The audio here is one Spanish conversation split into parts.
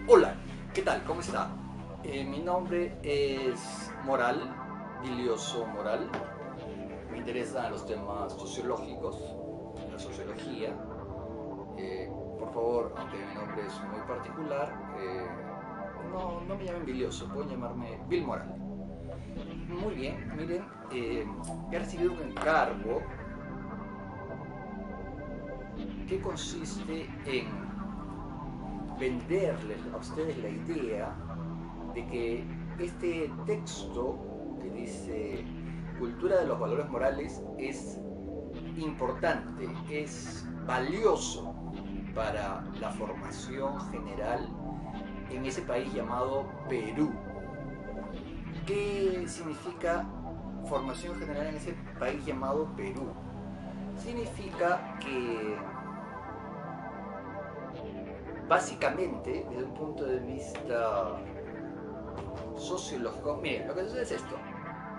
Hola, ¿qué tal? ¿Cómo está? Mi nombre es Moral, Bilioso Moral. Me interesan los temas sociológicos, la sociología. Por favor, aunque mi nombre es muy particular, no me llamen Bilioso, pueden llamarme Bill Moral. Muy bien, miren, he recibido un encargo que consiste en venderles a ustedes la idea de que este texto que dice Cultura de los Valores Morales es importante, es valioso para la formación general en ese país llamado Perú. ¿Qué significa formación general en ese país llamado Perú? Significa que básicamente, desde un punto de vista sociológico, miren, lo que sucede es esto.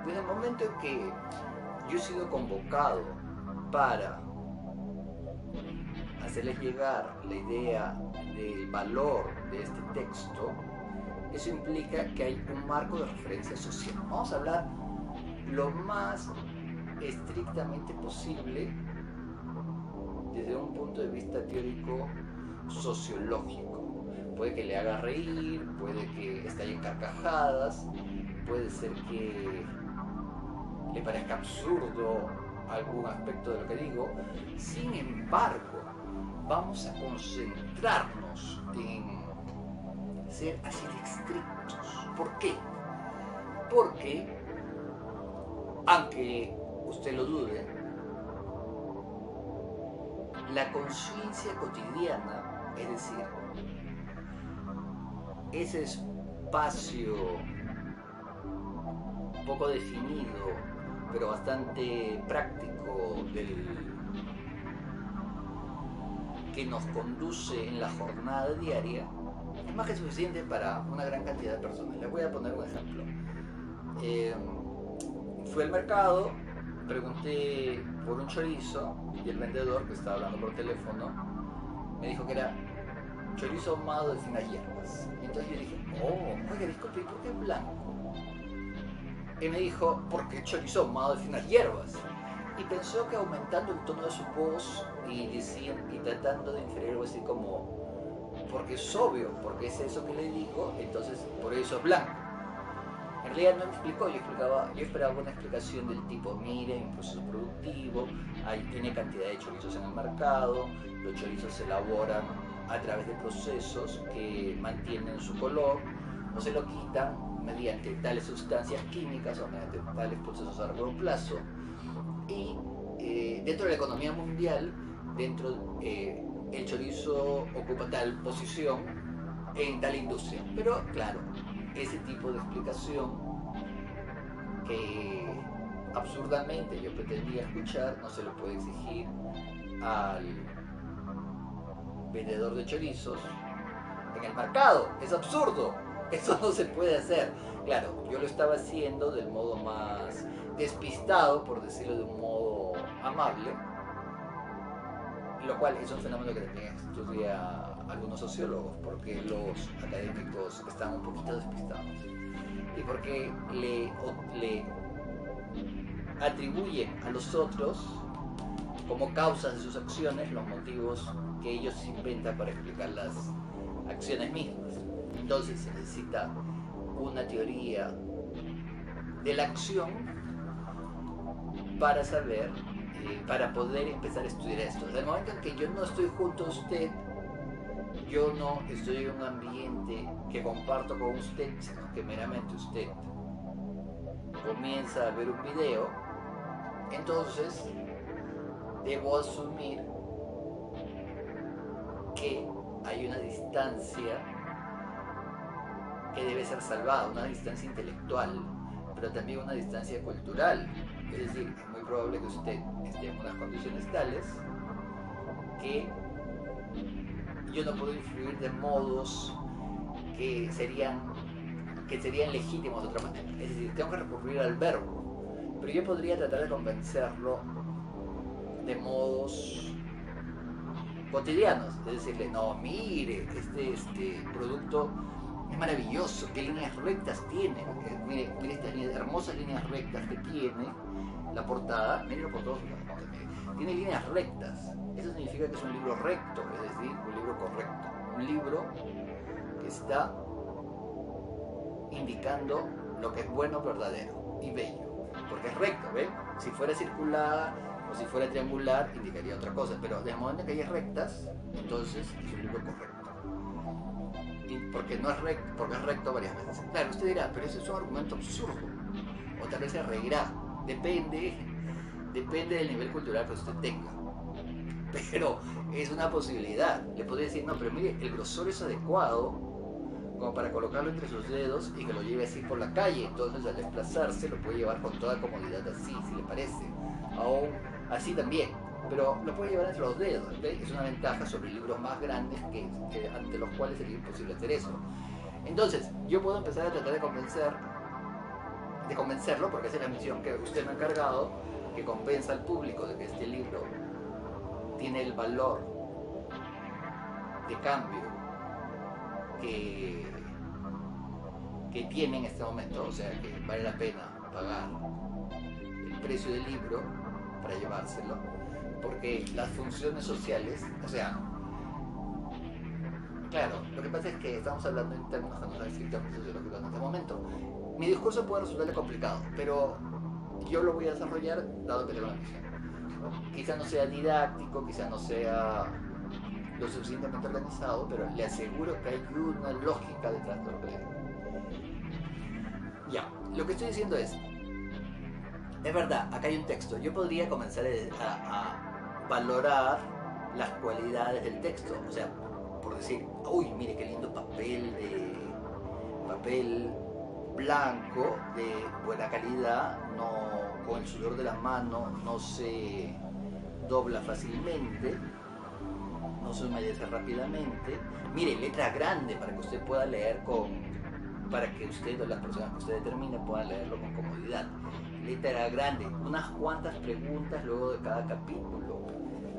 Desde el momento en que yo he sido convocado para hacerles llegar la idea del valor de este texto, eso implica que hay un marco de referencia social. Vamos a hablar lo más estrictamente posible desde un punto de vista teórico sociológico. Puede que le haga reír, puede que estalle en carcajadas, puede ser que le parezca absurdo algún aspecto de lo que digo. Sin embargo, vamos a concentrarnos en ser así de estrictos. ¿Por qué? Porque, aunque usted lo dude, la conciencia cotidiana, es decir, ese espacio poco definido, pero bastante práctico que nos conduce en la jornada diaria, es más que suficiente para una gran cantidad de personas. Les voy a poner un ejemplo. Fui al mercado, pregunté por un chorizo y el vendedor, que estaba hablando por teléfono, me dijo que era chorizo ahumado de finas hierbas. Y entonces yo dije, oh, oiga, disculpe, ¿y por qué es blanco? Y me dijo, porque chorizo ahumado de finas hierbas. Y pensó que aumentando el tono de su voz y tratando de inferir algo así como, porque es obvio, porque es eso que le dijo, entonces por eso es blanco. En realidad no me explicó, yo esperaba una explicación del tipo, mire, hay un proceso productivo, tiene cantidad de chorizos en el mercado, los chorizos se elaboran a través de procesos que mantienen su color o se lo quitan mediante tales sustancias químicas o mediante tales procesos a largo plazo. Y dentro de la economía mundial, el chorizo ocupa tal posición en tal industria. Pero claro, ese tipo de explicación que absurdamente yo pretendía escuchar no se lo puede exigir al vendedor de chorizos en el mercado. Es absurdo, eso no se puede hacer. Claro, yo lo estaba haciendo del modo más despistado, por decirlo de un modo amable, lo cual es un fenómeno que también estudia algunos sociólogos, porque los académicos están un poquito despistados y porque le atribuyen a los otros como causas de sus acciones los motivos que ellos inventan para explicar las acciones mismas. Entonces se necesita una teoría de la acción para saber, para poder empezar a estudiar esto. Desde el momento en que yo no estoy junto a usted, yo no estoy en un ambiente que comparto con usted, sino que meramente usted comienza a ver un video, entonces debo asumir que hay una distancia que debe ser salvada, una distancia intelectual, pero también una distancia cultural. Es decir, es muy probable que usted esté en unas condiciones tales que yo no puedo influir de modos que serían legítimos de otra manera. Es decir, tengo que recurrir al verbo, pero yo podría tratar de convencerlo de modos cotidianos, es decirle, no, mire, este producto es maravilloso, qué líneas rectas tiene, mire estas hermosas líneas rectas que tiene la portada, mírelo por todos lados, tiene líneas rectas, eso significa que es un libro recto, es decir, un libro correcto, un libro que está indicando lo que es bueno, verdadero y bello, porque es recto, ¿ven? Si fuera circular o si fuera triangular indicaría otra cosa, pero desde el momento que hay rectas, entonces es un libro correcto. Y porque no es recto, porque es recto varias veces. Claro, usted dirá, pero ese es un argumento absurdo, o tal vez se reirá, depende del nivel cultural que usted tenga. Pero es una posibilidad. Le podría decir, no, pero mire, el grosor es adecuado como para colocarlo entre sus dedos y que lo lleve así por la calle. Entonces al desplazarse lo puede llevar con toda comodidad así, si le parece. Aún así también. Pero lo puede llevar entre los dedos. ¿Ve? Es una ventaja sobre libros más grandes que ante los cuales sería imposible hacer eso. Entonces, yo puedo empezar a tratar de convencerlo, porque esa es la misión que usted me ha encargado, que convenza al público de que este libro tiene el valor de cambio que tiene en este momento, o sea que vale la pena pagar el precio del libro para llevárselo, porque las funciones sociales, o sea, claro, lo que pasa es que estamos hablando en términos que no son estrictamente sociológicos en este momento. Mi discurso puede resultarle complicado, pero yo lo voy a desarrollar dado que tengo una misión. Quizá no sea didáctico, quizá no sea lo suficientemente organizado, pero le aseguro que hay una lógica detrás de lo que le digo. Ya, lo que estoy diciendo es verdad, acá hay un texto. Yo podría comenzar a valorar las cualidades del texto, o sea, por decir, uy, mire qué lindo papel blanco de buena calidad, no, con el sudor de la mano no se dobla fácilmente, no se humedece rápidamente. Mire, letra grande para que usted pueda leer para que usted o las personas que usted determine puedan leerlo con comodidad. Letra grande, unas cuantas preguntas luego de cada capítulo.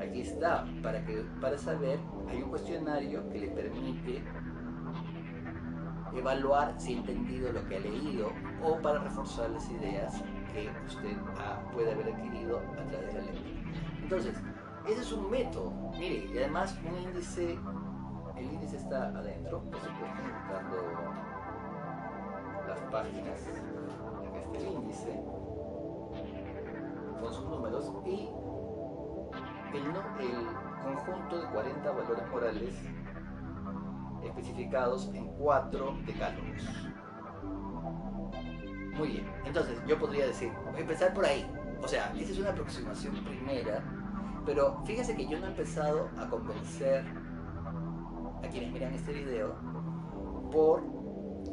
Aquí está, para saber, hay un cuestionario que le permite evaluar si ha entendido lo que ha leído o para reforzar las ideas que usted puede haber adquirido a través de la lectura. Entonces, ese es un método. Mire, y además un índice, el índice está adentro, por supuesto, indicando las páginas. Acá está el índice con sus números y el conjunto de 40 valores morales especificados en 4 decálogos. Muy bien, entonces yo podría decir, voy a empezar por ahí. O sea, esa es una aproximación primera, pero fíjese que yo no he empezado a convencer a quienes miran este video por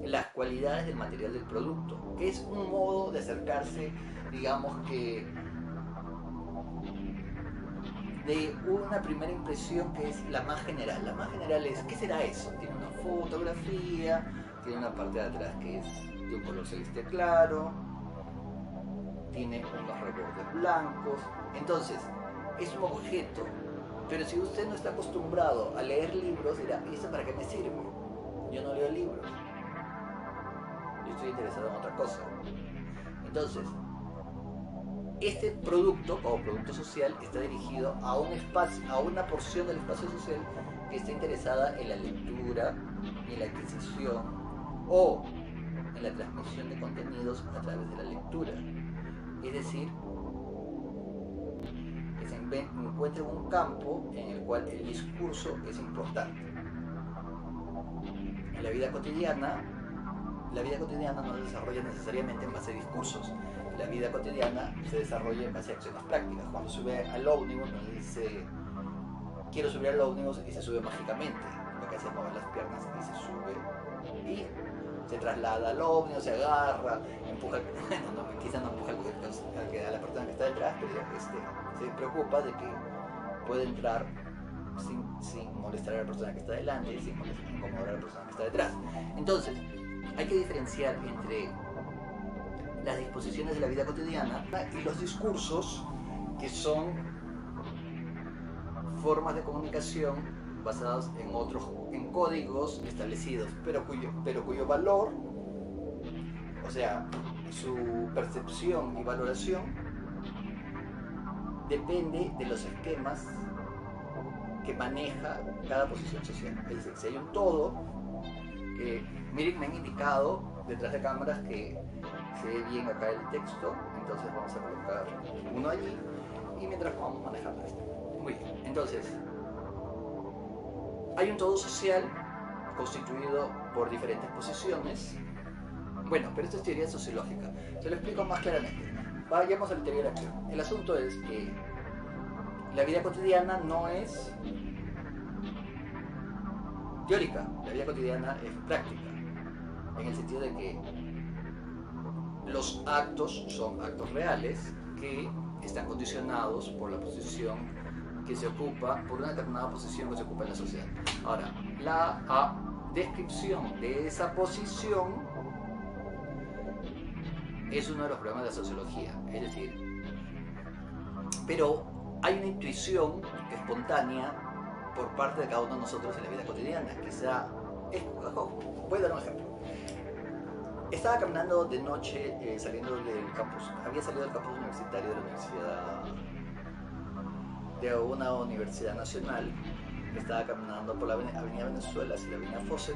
las cualidades del material del producto, que es un modo de acercarse, digamos que de una primera impresión que es la más general. La más general es, ¿qué será eso? Tiene una fotografía, tiene una parte de atrás que es de un color celeste claro, tiene unos rebordes blancos. Entonces, es un objeto, pero si usted no está acostumbrado a leer libros, dirá, ¿y esto para qué me sirve? Yo no leo libros, yo estoy interesado en otra cosa. Entonces, este producto, como producto social, está dirigido a un espacio, a una porción del espacio social que está interesada en la lectura, en la adquisición o en la transmisión de contenidos a través de la lectura. Es decir, que se encuentra en un campo en el cual el discurso es importante. En la vida cotidiana no se desarrolla necesariamente en base a discursos. La vida cotidiana se desarrolla en base a acciones prácticas. Cuando sube al ómnibus, nos dice, quiero subir al ómnibus, y se sube mágicamente. Lo que hace es mover las piernas y se sube y se traslada al ómnibus, se agarra, empuja, quizás no empuja a la persona que está detrás, pero se preocupa de que puede entrar sin molestar a la persona que está delante, sin incomodar a la persona que está detrás. Entonces, hay que diferenciar entre las disposiciones de la vida cotidiana y los discursos que son formas de comunicación basadas en códigos establecidos, pero cuyo valor, o sea, su percepción y valoración depende de los esquemas que maneja cada posición social. Es decir, si hay un todo, que miren, me han indicado detrás de cámaras que se ve bien acá el texto, entonces vamos a colocar uno allí y mientras vamos manejando esto. Muy bien, entonces hay un todo social constituido por diferentes posiciones. Bueno, pero esto es teoría sociológica, se lo explico más claramente. Vayamos a la teoría de la acción. El asunto es que la vida cotidiana no es teórica, la vida cotidiana es práctica, en el sentido de que los actos son actos reales que están condicionados por la posición que se ocupa, por una determinada posición que se ocupa en la sociedad. Ahora, la descripción de esa posición es uno de los problemas de la sociología, es decir, pero hay una intuición espontánea por parte de cada uno de nosotros en la vida cotidiana. Quizá, voy a dar un ejemplo. Estaba caminando de noche saliendo del campus, había salido del campus universitario de una universidad nacional. Estaba caminando por la avenida Venezuela hacia la avenida Fawcett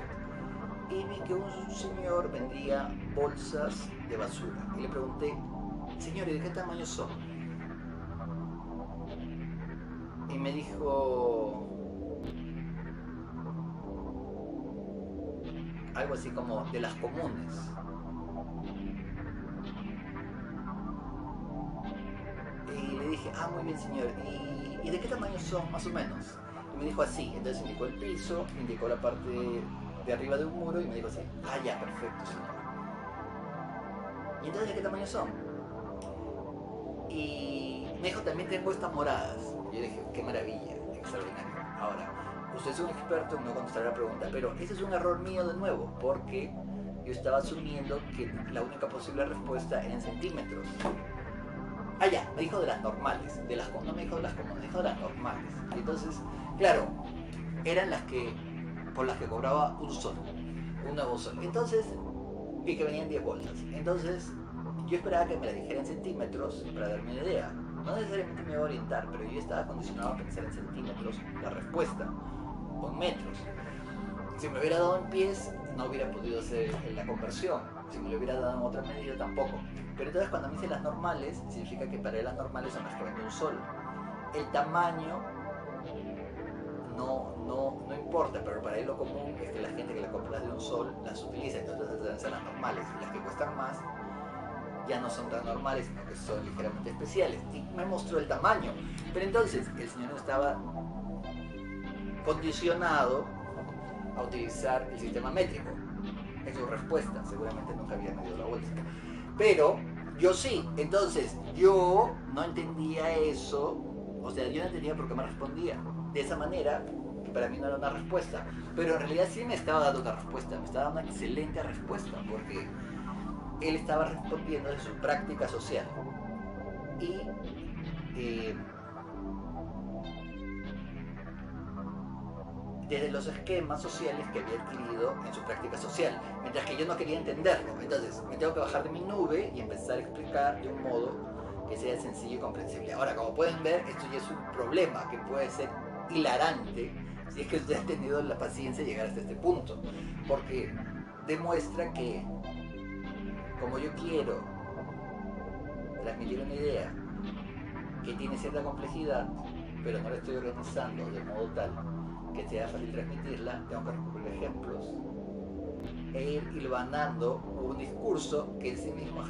y vi que un señor vendía bolsas de basura y le pregunté: señor, ¿y de qué tamaño son? Y me dijo algo así como de las comunes. Y le dije: muy bien, señor, ¿y de qué tamaño son más o menos? Y me dijo así. Entonces indicó el piso, indicó la parte de arriba de un muro y me dijo así: ya, perfecto, señor. ¿Y entonces de qué tamaño son? Y me dijo: también tengo estas moradas. Y yo dije: qué maravilla, extraordinario. Ahora, usted es un experto en no contestar la pregunta, pero ese es un error mío de nuevo, porque yo estaba asumiendo que la única posible respuesta era en centímetros. Ya, me dijo de las normales, no me dijo de las comunes, me dijo de las normales. Entonces, claro, eran por las que cobraba un sol, un nuevo sol. Entonces, vi que venían 10 bolsas. Entonces, yo esperaba que me la dijera en centímetros para darme una idea. No necesariamente me iba a orientar, pero yo estaba condicionado a pensar en centímetros la respuesta, o en metros. Si me hubiera dado en pies, no hubiera podido hacer la conversión. Si me lo hubiera dado en otra medida, tampoco. Pero entonces cuando me dice las normales, significa que para él las normales son las que vende un sol. El tamaño no importa, pero para él lo común es que la gente que la compra de un sol las utiliza, entonces deben ser las normales. Y las que cuestan más ya no son tan normales, sino que son ligeramente especiales. Y me mostró el tamaño. Pero entonces el señor no estaba condicionado a utilizar el sistema métrico en su respuesta. Seguramente nunca había medido la bolsa, pero yo sí. Entonces yo no entendía eso, o sea, yo no entendía por qué me respondía de esa manera, que para mí no era una respuesta, pero en realidad sí me estaba dando una respuesta, me estaba dando una excelente respuesta, porque él estaba respondiendo de su práctica social y desde los esquemas sociales que había adquirido en su práctica social, mientras que yo no quería entenderlo. Entonces me tengo que bajar de mi nube y empezar a explicar de un modo que sea sencillo y comprensible. Ahora, como pueden ver, esto ya es un problema que puede ser hilarante si es que usted ha tenido la paciencia de llegar hasta este punto, porque demuestra que como yo quiero transmitir una idea que tiene cierta complejidad, pero no la estoy organizando de modo tal que sea fácil transmitirla, tengo que recurrir a ejemplos e ir hilvanando un discurso que en sí mismo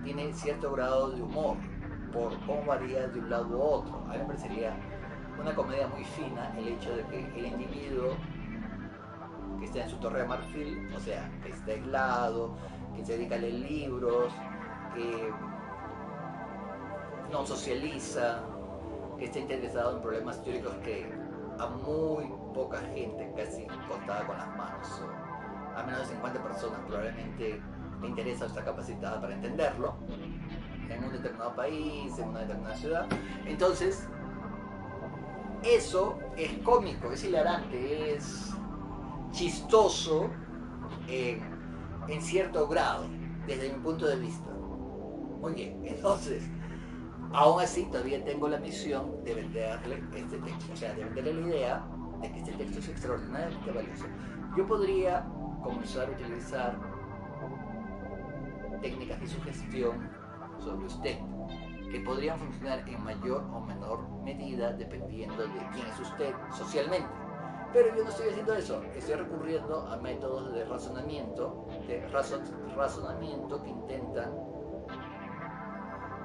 tiene cierto grado de humor por cómo varía de un lado a otro. A mí me parecería una comedia muy fina el hecho de que el individuo que está en su torre de marfil, o sea, que está aislado, que se dedica a leer libros, que no socializa, que está interesado en problemas teóricos que a muy poca gente, casi contada con las manos, o a menos de 50 personas probablemente le interesa o está capacitada para entenderlo, en un determinado país, en una determinada ciudad. Entonces, eso es cómico, es hilarante, es chistoso en cierto grado, desde mi punto de vista. Muy bien, entonces, aún así todavía tengo la misión de venderle este texto, o sea, de venderle la idea de que este texto es extraordinariamente valioso. Yo podría comenzar a utilizar técnicas de sugestión sobre usted, que podrían funcionar en mayor o menor medida dependiendo de quién es usted socialmente. Pero yo no estoy haciendo eso, estoy recurriendo a métodos de razonamiento, razonamiento que intentan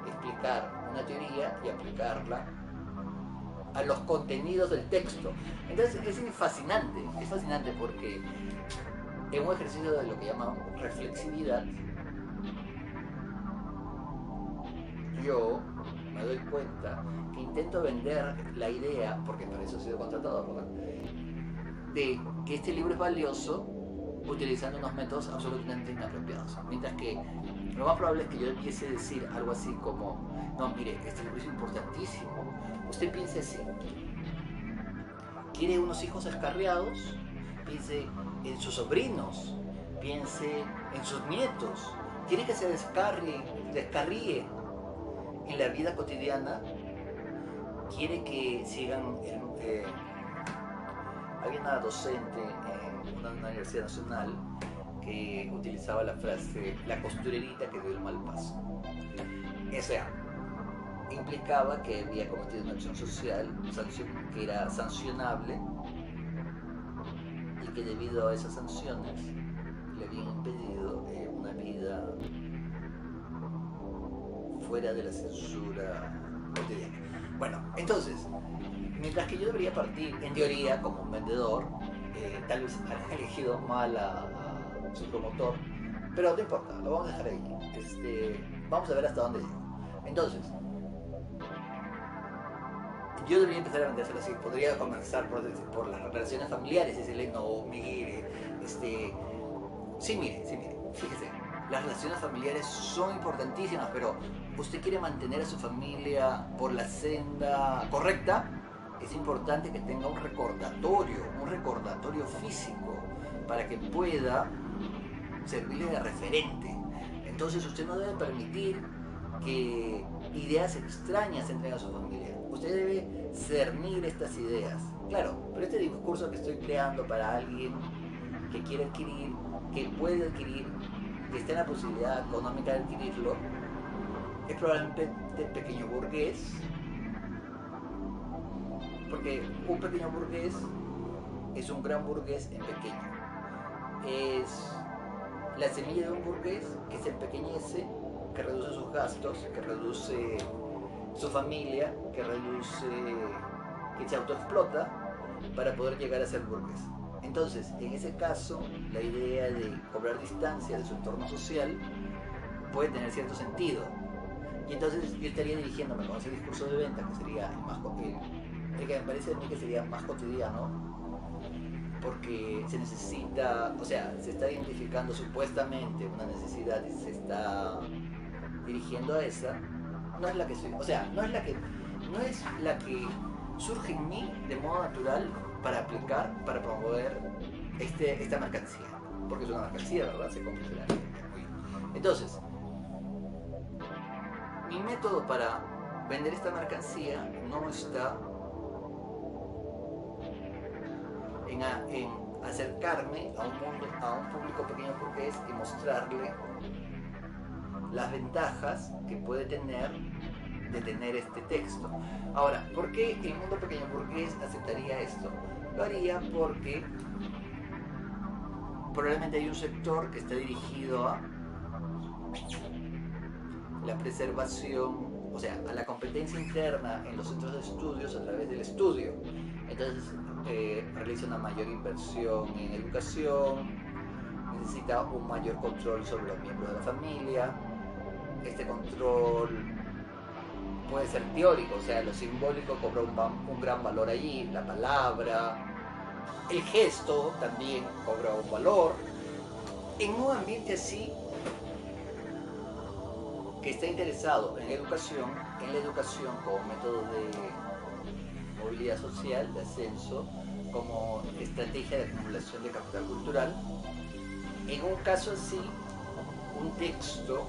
explicar una teoría y aplicarla a los contenidos del texto. Entonces es fascinante porque en un ejercicio de lo que llaman reflexividad, yo me doy cuenta que intento vender la idea, porque para eso he sido contratado, ¿verdad?, de que este libro es valioso utilizando unos métodos absolutamente inapropiados. Mientras que lo más probable es que yo empiece a decir algo así como, no, mire, este libro es importantísimo. Usted piense así. ¿Quiere unos hijos escarriados? Piense en sus sobrinos. Piense en sus nietos. ¿Quiere que se descarríe en la vida cotidiana? ¿Quiere que sigan había una docente en una universidad nacional que utilizaba la frase la costurerita que dio el mal paso. O sea, implicaba que había cometido una acción social que era sancionable y que debido a esas sanciones le habían impedido una vida fuera de la censura cotidiana. Bueno, entonces, mientras que yo debería partir, en teoría, como un vendedor, tal vez han elegido mal a su promotor, pero no importa, lo vamos a dejar ahí. Vamos a ver hasta dónde llego. Entonces, yo debería empezar a vendérselo así. Podría comenzar por las relaciones familiares y decirle, no, mire, sí, mire, fíjese, las relaciones familiares son importantísimas, pero usted quiere mantener a su familia por la senda correcta. Es importante que tenga un recordatorio físico, para que pueda servirle de referente. Entonces usted no debe permitir que ideas extrañas entren a su familia. Usted debe cernir estas ideas. Claro, pero este discurso que estoy creando para alguien que quiere adquirir, que puede adquirir, que está en la posibilidad económica de adquirirlo, es probablemente pequeño burgués. Porque un pequeño burgués es un gran burgués en pequeño. Es la semilla de un burgués que se empequeñece, que reduce sus gastos, que reduce su familia, que se autoexplota para poder llegar a ser burgués. Entonces, en ese caso, la idea de cobrar distancia de su entorno social puede tener cierto sentido. Y entonces yo estaría dirigiéndome con ese discurso de venta, que sería el que me parece a mí que sería más cotidiano, porque se necesita, o sea, se está identificando supuestamente una necesidad y se está dirigiendo a esa. No es la que soy, o sea, no es la que surge en mí de modo natural para aplicar, para promover esta mercancía, porque es una mercancía, ¿verdad? Se compra en la vida. Entonces, mi método para vender esta mercancía no está en acercarme a un público pequeño burgués y mostrarle las ventajas que puede tener de tener este texto. Ahora, ¿por qué el mundo pequeño burgués aceptaría esto? Lo haría porque probablemente hay un sector que está dirigido a la preservación, o sea, a la competencia interna en los centros de estudios a través del estudio. Entonces realiza una mayor inversión en educación, necesita un mayor control sobre los miembros de la familia. Este control puede ser teórico, o sea, lo simbólico cobra un gran valor allí, la palabra, el gesto también cobra un valor. En un ambiente así, que está interesado en la educación como método de movilidad social, de ascenso, como estrategia de acumulación de capital cultural. En un caso así, un texto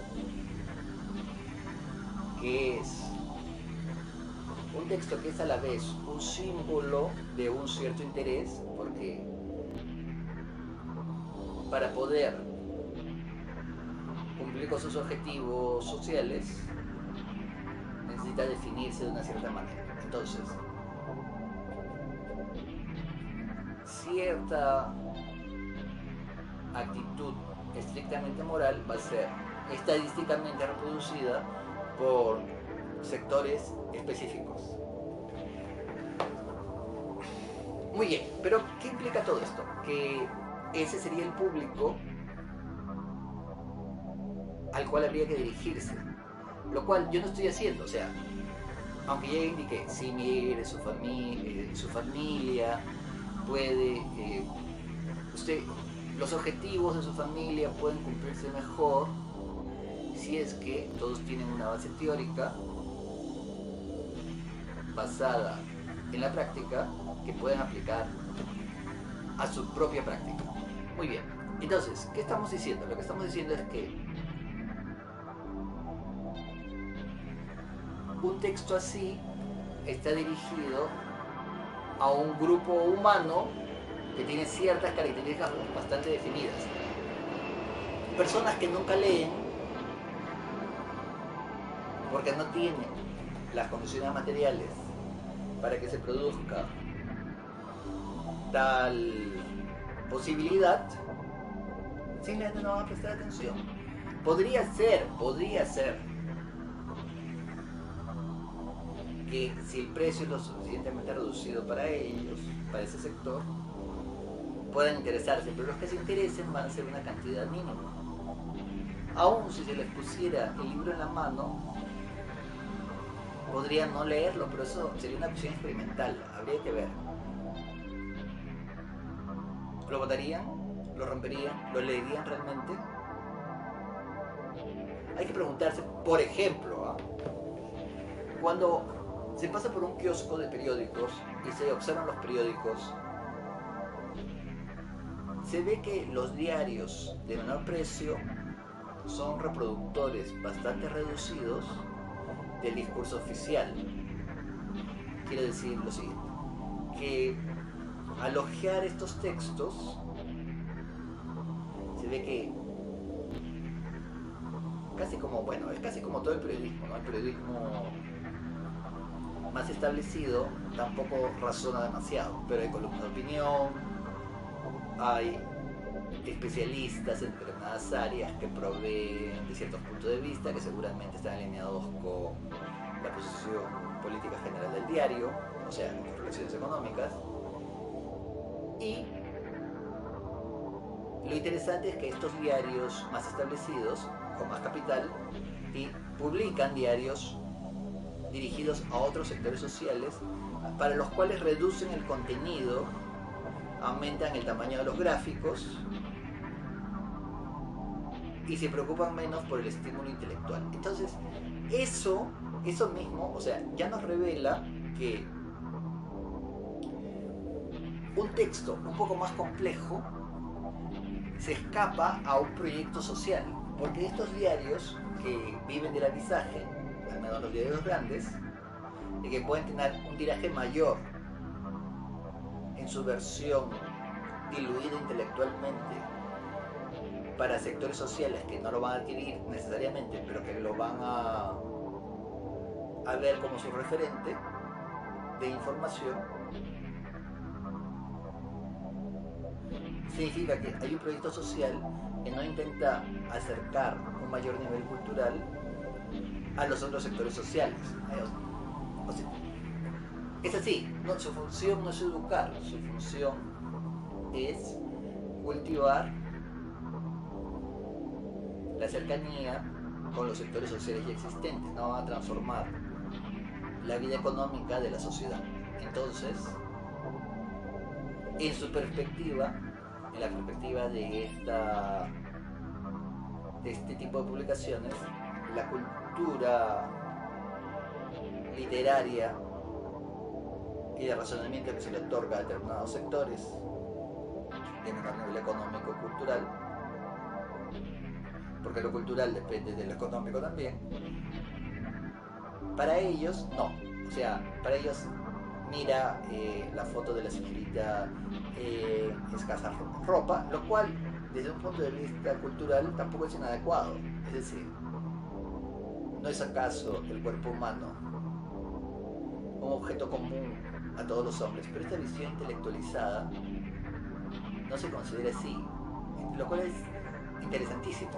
que es a la vez un símbolo de un cierto interés, porque para poder cumplir con sus objetivos sociales necesita definirse de una cierta manera. Entonces, cierta actitud estrictamente moral va a ser estadísticamente reproducida por sectores específicos. Muy bien, pero ¿qué implica todo esto? Que ese sería el público al cual habría que dirigirse, lo cual yo no estoy haciendo. O sea, aunque ya indiqué, si mire su familia puede, usted, los objetivos de su familia pueden cumplirse mejor si es que todos tienen una base teórica basada en la práctica que pueden aplicar a su propia práctica. Muy bien, entonces, ¿qué estamos diciendo? Lo que estamos diciendo es que un texto así está dirigido a un grupo humano que tiene ciertas características bastante definidas. Personas que nunca leen porque no tienen las condiciones materiales para que se produzca tal posibilidad, simplemente no van a prestar atención. Podría ser que si el precio es lo suficientemente reducido para ellos, para ese sector, puedan interesarse, pero los que se interesen van a ser una cantidad mínima. Aún si se les pusiera el libro en la mano, podrían no leerlo, pero eso sería una opción experimental, habría que ver. ¿Lo votarían? ¿Lo romperían? ¿Lo leerían realmente? Hay que preguntarse, por ejemplo, cuando se pasa por un kiosco de periódicos y se observan los periódicos, se ve que los diarios de menor precio son reproductores bastante reducidos del discurso oficial. Quiero decir lo siguiente, que al hojear estos textos se ve que es casi como todo el periodismo, ¿no? El periodismo más establecido tampoco razona demasiado, pero hay columnas de opinión, hay especialistas en determinadas áreas que proveen de ciertos puntos de vista que seguramente están alineados con la posición política general del diario, o sea, las relaciones económicas. Y lo interesante es que estos diarios más establecidos, con más capital, y publican diarios dirigidos a otros sectores sociales, para los cuales reducen el contenido, aumentan el tamaño de los gráficos y se preocupan menos por el estímulo intelectual. Entonces, eso mismo, o sea, ya nos revela que un texto un poco más complejo se escapa a un proyecto social, porque estos diarios que viven del avisaje, al menos los diarios grandes, y que pueden tener un tiraje mayor en su versión diluida intelectualmente para sectores sociales que no lo van a adquirir necesariamente, pero que lo van a ver como su referente de información, significa que hay un proyecto social que no intenta acercar un mayor nivel cultural a los otros sectores sociales. O sea, es así, no, su función no es educar, su función es cultivar la cercanía con los sectores sociales ya existentes, no van a transformar la vida económica de la sociedad. Entonces, en su perspectiva, en la perspectiva de este tipo de publicaciones, la cultura literaria y de razonamiento que se le otorga a determinados sectores de menor nivel económico y cultural, porque lo cultural depende de lo económico también. Para ellos, no. O sea, para ellos, mira la foto de la señorita escasa ropa, lo cual, desde un punto de vista cultural, tampoco es inadecuado. Es decir, ¿no es acaso el cuerpo humano un objeto común a todos los hombres? Pero esta visión intelectualizada no se considera así, lo cual es interesantísimo.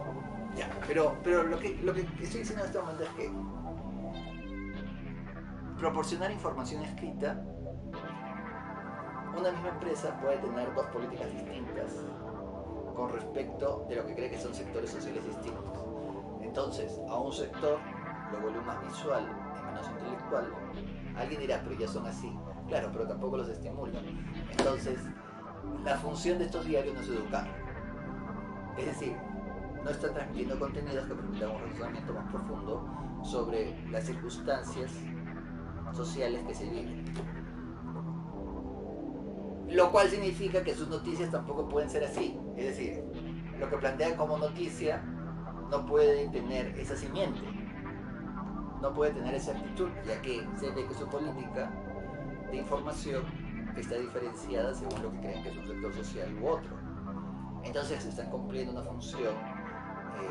Ya, pero lo que estoy diciendo en este momento es que proporcionar información escrita, una misma empresa puede tener dos políticas distintas con respecto de lo que cree que son sectores sociales distintos. Entonces, a un sector lo vuelve más visual y menos intelectual. Alguien dirá, pero ya son así. Claro, pero tampoco los estimulan. Entonces, la función de estos diarios no es educar. Es decir, no están transmitiendo contenidos que permitan un razonamiento más profundo sobre las circunstancias sociales que se viven. Lo cual significa que sus noticias tampoco pueden ser así. Es decir, lo que plantean como noticia no puede tener esa simiente, no puede tener esa actitud, ya que se ve que su política de información está diferenciada según lo que creen que es un sector social u otro. Entonces están cumpliendo una función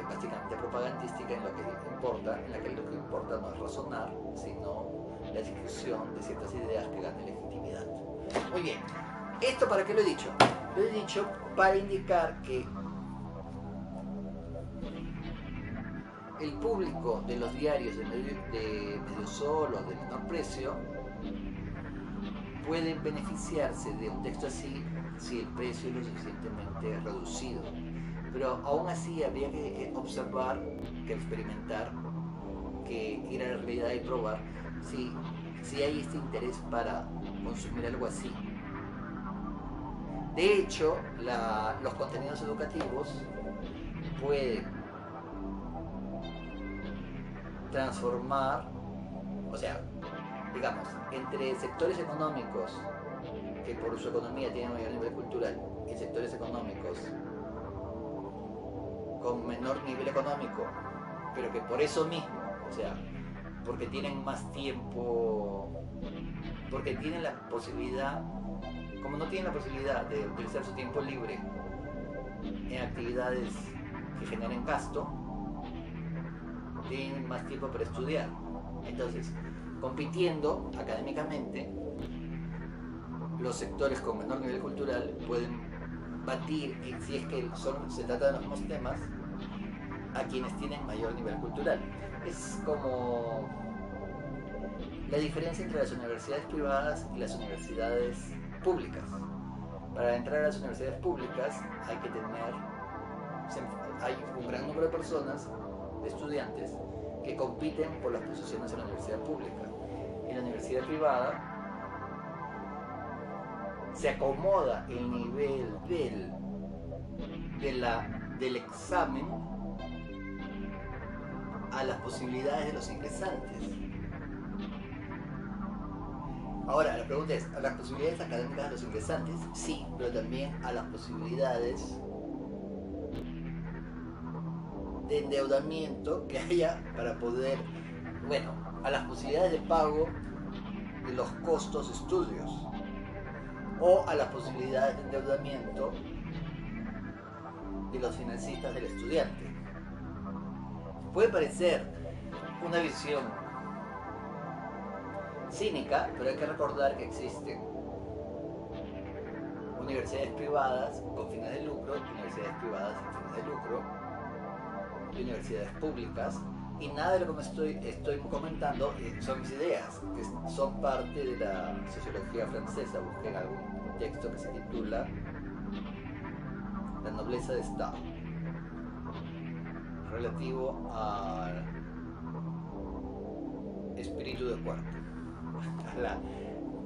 básicamente propagandística en lo que importa, en la que lo que importa no es razonar, sino la difusión de ciertas ideas que ganen legitimidad. Muy bien, ¿esto para qué lo he dicho? Lo he dicho para indicar que el público de los diarios de medio sol o de menor precio pueden beneficiarse de un texto así si el precio es lo suficientemente reducido. Pero aún así habría que observar, que experimentar, que ir a la realidad y probar si hay este interés para consumir algo así. De hecho, los contenidos educativos pueden transformar, o sea, digamos, entre sectores económicos que por su economía tienen mayor nivel cultural y sectores económicos con menor nivel económico, pero que por eso mismo, o sea, porque tienen más tiempo, porque tienen la posibilidad, como no tienen la posibilidad de utilizar su tiempo libre en actividades que generen gasto, tienen más tiempo para estudiar. Entonces, compitiendo académicamente, los sectores con menor nivel cultural pueden batir, si es que se trata de los mismos temas, a quienes tienen mayor nivel cultural. Es como la diferencia entre las universidades privadas y las universidades públicas. Para entrar a las universidades públicas hay un gran número de personas, de estudiantes, que compiten por las posiciones en la universidad pública. En la universidad privada se acomoda el nivel del examen a las posibilidades de los ingresantes. Ahora, la pregunta es, ¿a las posibilidades académicas de los ingresantes? Sí, pero también a las posibilidades de endeudamiento que haya para poder, bueno, a las posibilidades de pago de los costos de estudios, o a las posibilidades de endeudamiento de los financistas del estudiante. Puede parecer una visión cínica, pero hay que recordar que existen universidades privadas con fines de lucro, universidades privadas sin fines de lucro, y universidades públicas, y nada de lo que estoy comentando son mis ideas, que son parte de la sociología francesa. Busqué algún texto que se titula La nobleza de Estado, relativo al espíritu de cuerpo,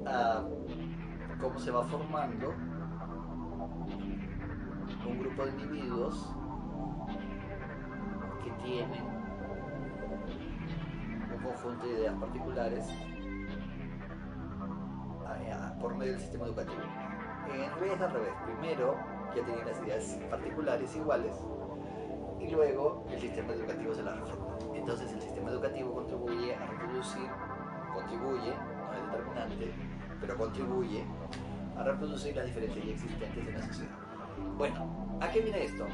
a cómo se va formando un grupo de individuos que tienen un conjunto de ideas particulares por medio del sistema educativo. En realidad es al revés. Primero ya tenían las ideas particulares iguales y luego el sistema educativo se las reforma. Entonces el sistema educativo contribuye a reproducir, no es determinante, pero contribuye a reproducir las diferencias ya existentes en la sociedad. Bueno, ¿a qué viene esto?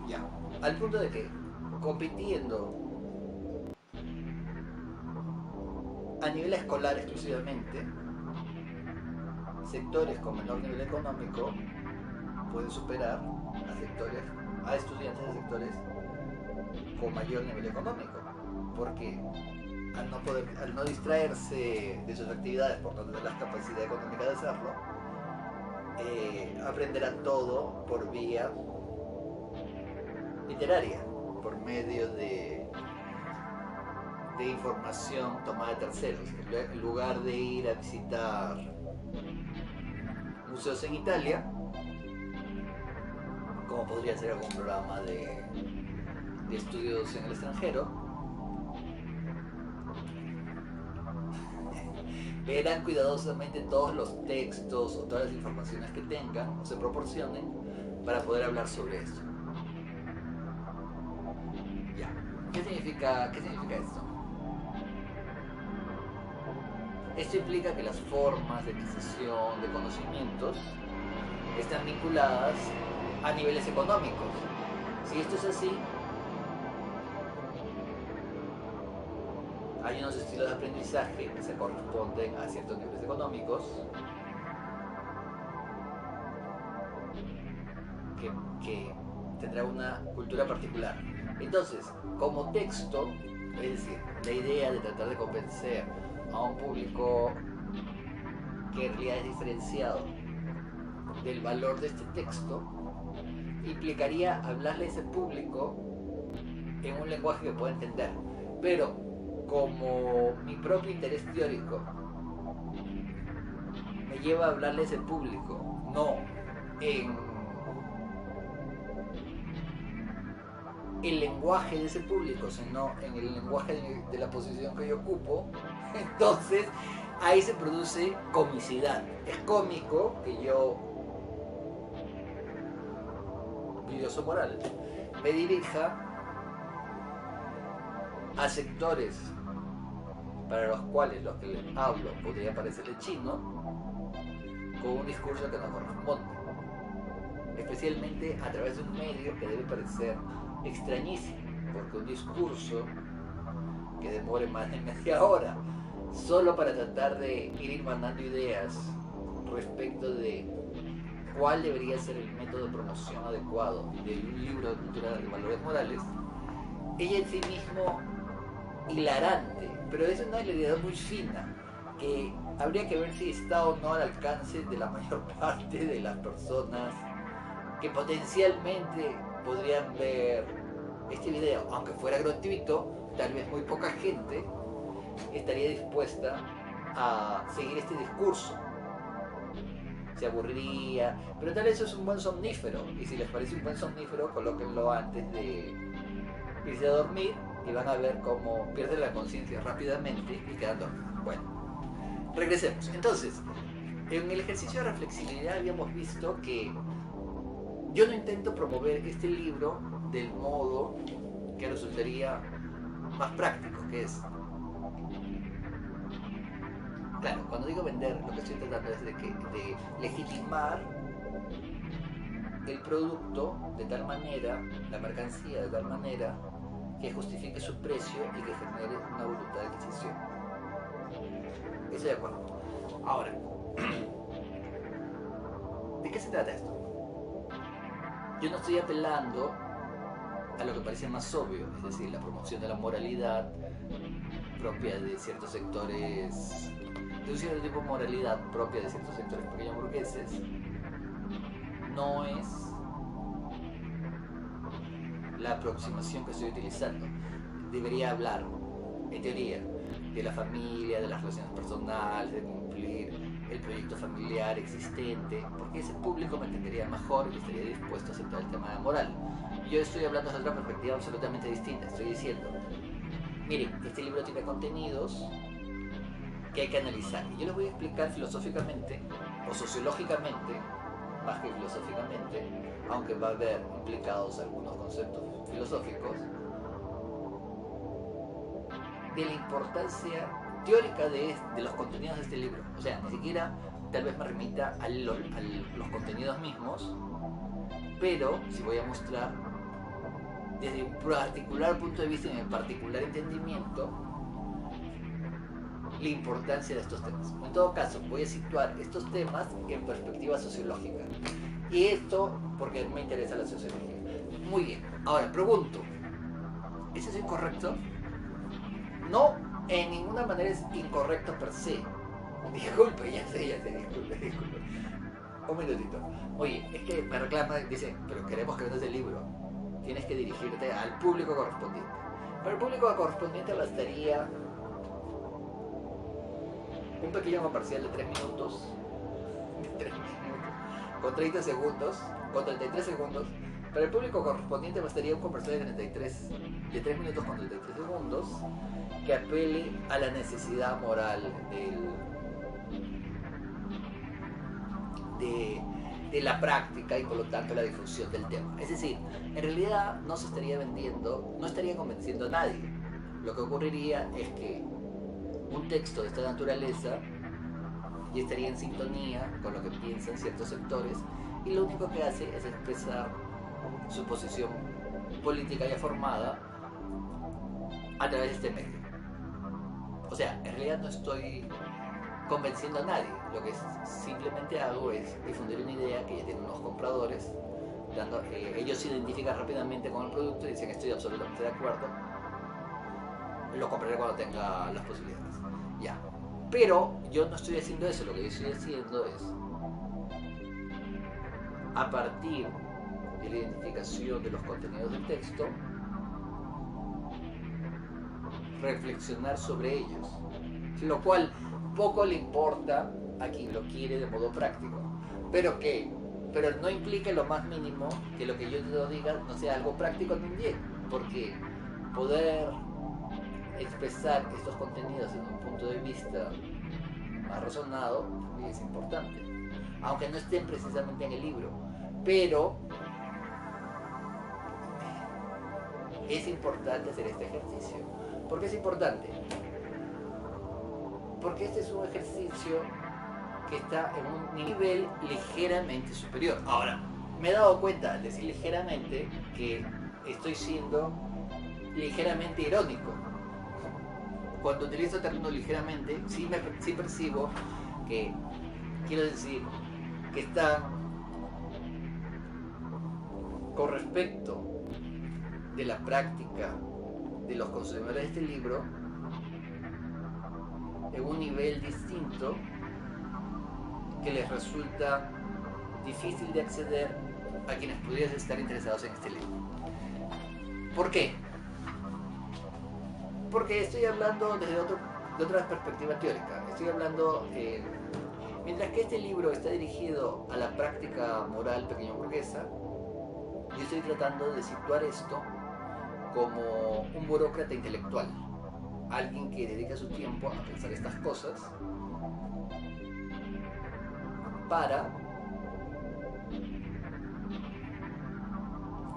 Ya, al punto de que compitiendo a nivel escolar exclusivamente, sectores con menor nivel económico pueden superar a estudiantes de sectores con mayor nivel económico, porque al no distraerse de sus actividades por no tener la capacidad económica de hacerlo, aprenderán todo por vía literaria, por medio de información tomada de terceros. En lugar de ir a visitar museos en Italia, como podría ser algún programa de estudios en el extranjero, leerán cuidadosamente todos los textos o todas las informaciones que tengan o se proporcionen para poder hablar sobre esto. Ya. ¿Qué significa esto? Esto implica que las formas de adquisición de conocimientos están vinculadas a niveles económicos. Si esto es así, hay unos estilos de aprendizaje que se corresponden a ciertos niveles económicos que tendrá una cultura particular. Entonces, como texto, es decir, la idea de tratar de convencer a un público que en realidad es diferenciado del valor de este texto, implicaría hablarle a ese público en un lenguaje que pueda entender. Pero como mi propio interés teórico me lleva a hablarle a ese público, no en el lenguaje de ese público, sino en el lenguaje de la posición que yo ocupo, entonces ahí se produce comicidad. Es cómico que yo, Vidioso Moral, me dirija a sectores para los cuales lo que les hablo podría parecerle chino, con un discurso que no corresponde, especialmente a través de un medio que debe parecer extrañísimo, porque un discurso que demore más de media hora solo para tratar de ir mandando ideas respecto de cuál debería ser el método de promoción adecuado de un libro de cultura de valores morales, ella en sí mismo hilarante, pero es una hilaridad muy fina que habría que ver si está o no al alcance de la mayor parte de las personas que potencialmente podrían ver este video. Aunque fuera gratuito, tal vez muy poca gente estaría dispuesta a seguir este discurso. Se aburriría, pero tal vez eso es un buen somnífero, y si les parece un buen somnífero, colóquenlo antes de irse a dormir y van a ver cómo pierden la conciencia rápidamente y quedan dormidos. Bueno, regresemos. Entonces, en el ejercicio de reflexividad habíamos visto que yo no intento promover este libro del modo que resultaría más práctico, que es, claro, cuando digo vender, lo que estoy tratando es de legitimar el producto de tal manera, la mercancía de tal manera, que justifique su precio y que genere una voluntad de adquisición. Estoy de acuerdo. Ahora, ¿de qué se trata esto? Yo no estoy apelando a lo que parece más obvio, es decir, la promoción de la moralidad propia de ciertos sectores, de un cierto tipo de moralidad propia de ciertos sectores pequeños burgueses. No es la aproximación que estoy utilizando. Debería hablar, en teoría, de la familia, de las relaciones personales, de cumplir el proyecto familiar existente, porque ese público me entendería mejor y estaría dispuesto a aceptar el tema de la moral. yo estoy hablando desde otra perspectiva absolutamente distinta. Estoy diciendo, miren, este libro tiene contenidos que hay que analizar. Y yo les voy a explicar filosóficamente o sociológicamente, más que filosóficamente, aunque va a haber implicados algunos conceptos filosóficos, de la importancia teórica de los contenidos de este libro. O sea, ni siquiera tal vez me remita a los contenidos mismos, pero si voy a mostrar desde un particular punto de vista y en el particular entendimiento la importancia de estos temas. En todo caso, voy a situar estos temas en perspectiva sociológica. Y esto porque me interesa la sociología. Muy bien. Ahora, pregunto, ¿eso es incorrecto? No, en ninguna manera es incorrecto per se. Disculpe, ya sé, disculpe. Un minutito. Oye, es que me reclama, dice, pero queremos que vendas el libro. Tienes que dirigirte al público correspondiente. Para el público correspondiente bastaría un pequeño comercial de 3 minutos, con 30 segundos, con 33 segundos. Para el público correspondiente bastaría un comercial de 3 minutos con 33 segundos, que apele a la necesidad moral de la práctica y por lo tanto la difusión del tema. Es decir, en realidad no se estaría vendiendo, no estaría convenciendo a nadie. Lo que ocurriría es que un texto de esta naturaleza ya estaría en sintonía con lo que piensan ciertos sectores y lo único que hace es expresar su posición política ya formada a través de este medio. O sea, en realidad no estoy convenciendo a nadie, lo que simplemente hago es difundir una idea que ya tiene unos compradores, ellos se identifican rápidamente con el producto y dicen estoy absolutamente de acuerdo, lo compraré cuando tenga las posibilidades. Ya. Pero yo no estoy haciendo eso, lo que yo estoy haciendo es, a partir de la identificación de los contenidos del texto, reflexionar sobre ellos, lo cual poco le importa a quien lo quiere de modo práctico, pero no implica lo más mínimo que lo que yo diga no sea algo práctico también, porque poder expresar estos contenidos desde un punto de vista más razonado también es importante, aunque no estén precisamente en el libro, pero es importante hacer este ejercicio. ¿Por qué es importante? Porque este es un ejercicio que está en un nivel ligeramente superior. Ahora, me he dado cuenta al decir ligeramente que estoy siendo ligeramente irónico. Cuando utilizo el término ligeramente, sí percibo que, quiero decir, que está con respecto de la práctica de los consumidores de este libro en un nivel distinto que les resulta difícil de acceder a quienes pudieran estar interesados en este libro. ¿Por qué? Porque estoy hablando desde otra perspectiva teórica. Estoy hablando que mientras que este libro está dirigido a la práctica moral pequeño burguesa, yo estoy tratando de situar esto como un burócrata intelectual, alguien que dedica su tiempo a pensar estas cosas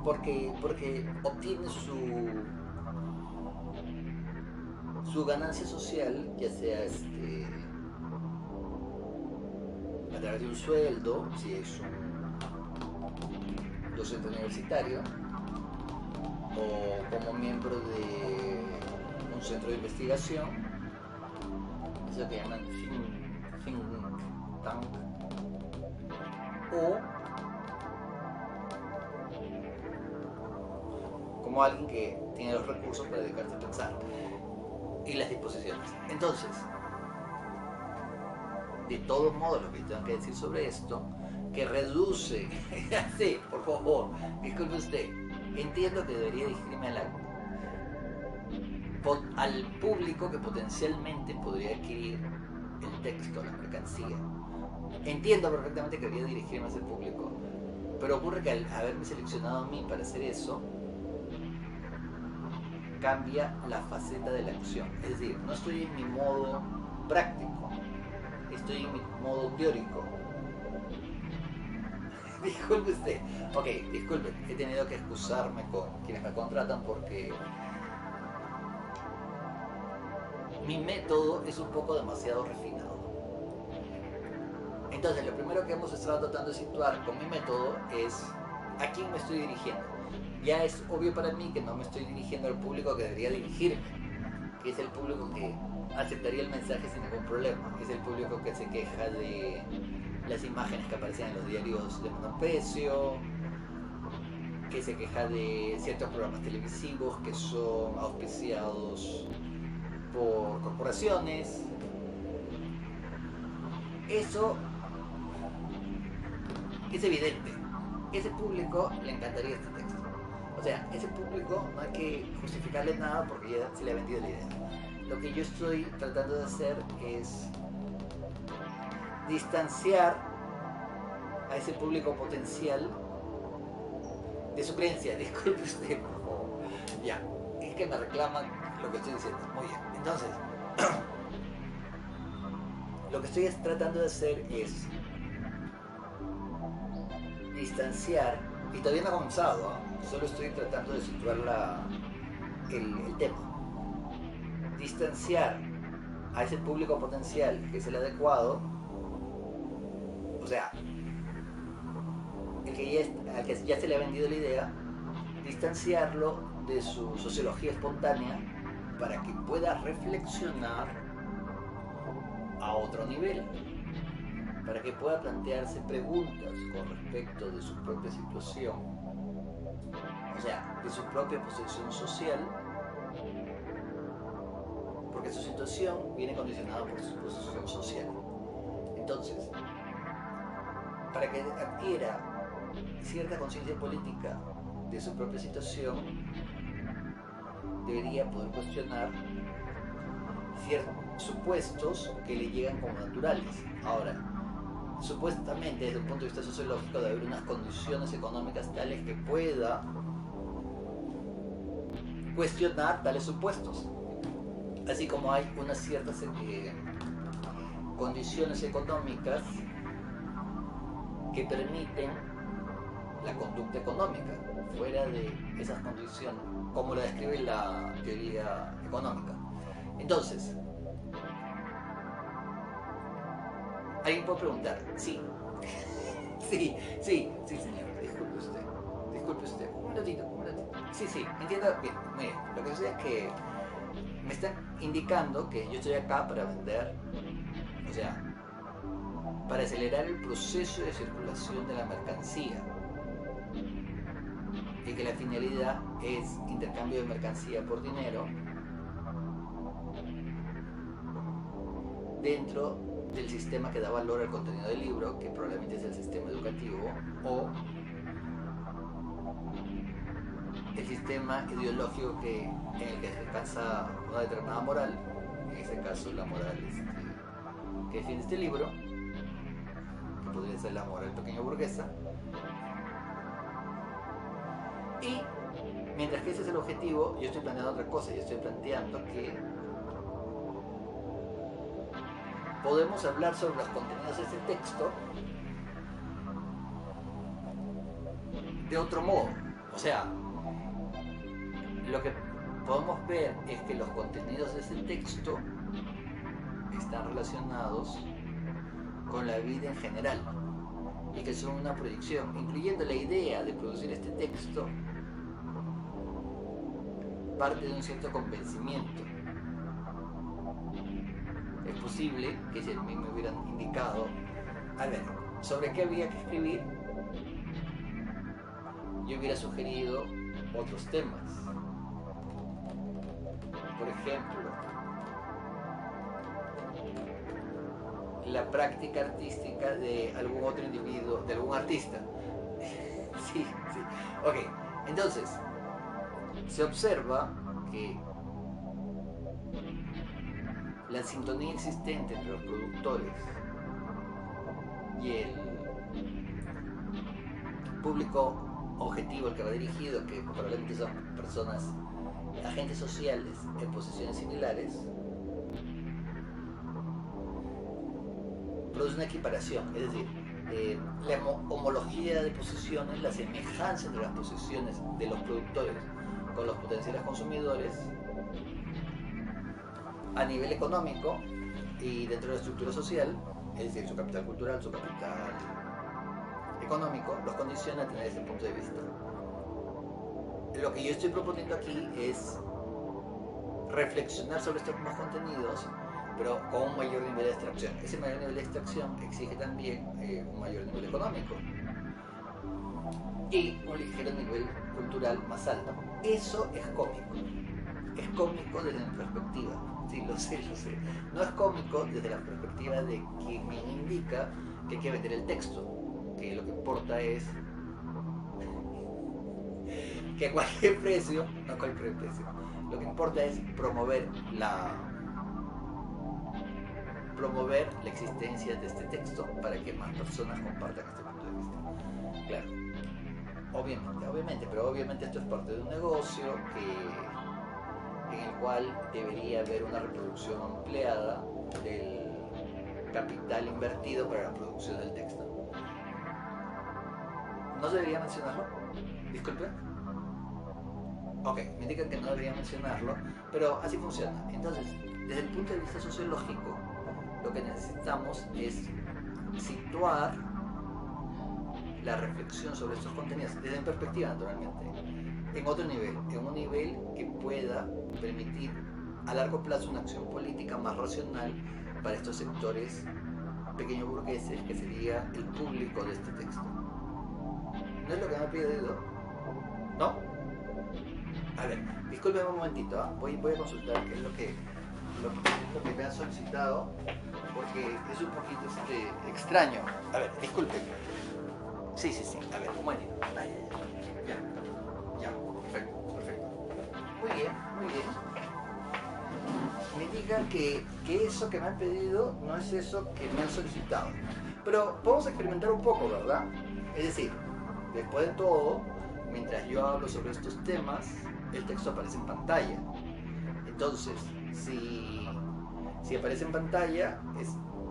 porque obtiene su ganancia social, ya sea a través de un sueldo, si es un docente universitario, o como miembro de un centro de investigación, eso que llaman think tank, o como alguien que tiene los recursos para dedicarse a pensar y las disposiciones. Entonces, de todos modos, lo que tengo que decir sobre esto, que reduce, sí, por favor, disculpe usted, entiendo que debería dirigirme al público que potencialmente podría adquirir el texto, la mercancía. Entiendo perfectamente que debería dirigirme a ese público, Pero ocurre que al haberme seleccionado a mí para hacer eso, cambia la faceta de la acción. Es decir, no estoy en mi modo práctico, estoy en mi modo teórico. Disculpe usted. Ok, disculpe, he tenido que excusarme con quienes me contratan porque mi método es un poco demasiado refinado. Entonces, lo primero que hemos estado tratando de situar con mi método es a quién me estoy dirigiendo. Ya es obvio para mí que no me estoy dirigiendo al público que debería dirigirme, que es el público que aceptaría el mensaje sin ningún problema, que es el público que se queja de las imágenes que aparecen en los diarios de monoprecio, que se queja de ciertos programas televisivos que son auspiciados por corporaciones. Eso es evidente. Ese público le encantaría este texto. O sea, ese público no hay que justificarle nada porque ya se le ha vendido la idea. Lo que yo estoy tratando de hacer es distanciar a ese público potencial de su creencia. Disculpe usted, por favor. Ya, es que me reclaman lo que estoy diciendo. Muy bien. Entonces, lo que estoy tratando de hacer es distanciar, y todavía no he comenzado, ¿eh? Solo estoy tratando de situar el tema. Distanciar a ese público potencial que es el adecuado, o sea, al que ya se le ha vendido la idea, distanciarlo de su sociología espontánea para que pueda reflexionar a otro nivel, para que pueda plantearse preguntas con respecto de su propia situación, o sea, de su propia posición social, porque su situación viene condicionada por su posición social. Entonces, para que adquiera cierta conciencia política de su propia situación, debería poder cuestionar ciertos supuestos que le llegan como naturales. Ahora, supuestamente desde un punto de vista sociológico debe haber unas condiciones económicas tales que pueda cuestionar tales supuestos, así como hay unas ciertas condiciones económicas que permiten la conducta económica fuera de esas condiciones, como la describe la teoría económica. Entonces, alguien puede preguntar, sí, sí, señor, disculpe usted, un minutito, sí, entiendo, bien, muy bien, lo que sucede es que me están indicando que yo estoy acá para vender, o sea, para acelerar el proceso de circulación de la mercancía, y que la finalidad es intercambio de mercancía por dinero dentro del sistema que da valor al contenido del libro, que probablemente es el sistema educativo o el sistema ideológico en el que descansa una determinada moral, en este caso la moral que defiende este libro, que podría ser la moral pequeña burguesa. Y mientras que ese es el objetivo, yo estoy planteando otra cosa. Yo estoy planteando que podemos hablar sobre los contenidos de este texto de otro modo. O sea, lo que podemos ver es que los contenidos de ese texto están relacionados con la vida en general y que son una proyección, incluyendo la idea de producir este texto, parte de un cierto convencimiento. Es posible que si a mí me hubieran indicado, a ver, sobre qué había que escribir, yo hubiera sugerido otros temas. Por ejemplo, la práctica artística de algún otro individuo, de algún artista. Sí. Ok, entonces, se observa que la sintonía existente entre los productores y público objetivo al que va dirigido, que probablemente son personas, agentes sociales en posiciones similares, produce una equiparación, es decir, la homología de posiciones, la semejanza entre las posiciones de los productores con los potenciales consumidores a nivel económico y dentro de la estructura social, es decir, su capital cultural, su capital económico, los condiciona a tener ese punto de vista. Lo que yo estoy proponiendo aquí es reflexionar sobre estos mismos contenidos, pero con un mayor nivel de extracción. Ese mayor nivel de extracción exige también un mayor nivel económico y un ligero nivel cultural más alto. Eso es cómico. Es cómico desde mi perspectiva. Sí, lo sé. No es cómico desde la perspectiva de quien me indica que hay que vender el texto, que lo que importa es que a cualquier precio, no a cualquier precio, lo que importa es promover la existencia de este texto para que más personas compartan este punto de vista. Claro, obviamente, pero obviamente esto es parte de un negocio en el cual debería haber una reproducción ampliada del capital invertido para la producción del texto. ¿No debería mencionarlo? Disculpe. Ok, me indican que no debería mencionarlo, pero así funciona. Entonces, desde el punto de vista sociológico, lo que necesitamos es situar la reflexión sobre estos contenidos, desde mi perspectiva naturalmente, en otro nivel, en un nivel que pueda permitir a largo plazo una acción política más racional para estos sectores pequeños burgueses, que sería el público de este texto. ¿No es lo que me ha pedido? ¿No? A ver, discúlpeme un momentito, ¿eh? voy a consultar qué es lo que me han solicitado, porque es un poquito extraño. A ver, disculpen. Sí, a ver, un momentito. Ya, perfecto. Muy bien. Me digan que eso que me han pedido no es eso que me han solicitado. Pero podemos experimentar un poco, ¿verdad? Es decir, después de todo, mientras yo hablo sobre estos temas, el texto aparece en pantalla. Entonces, si aparece en pantalla,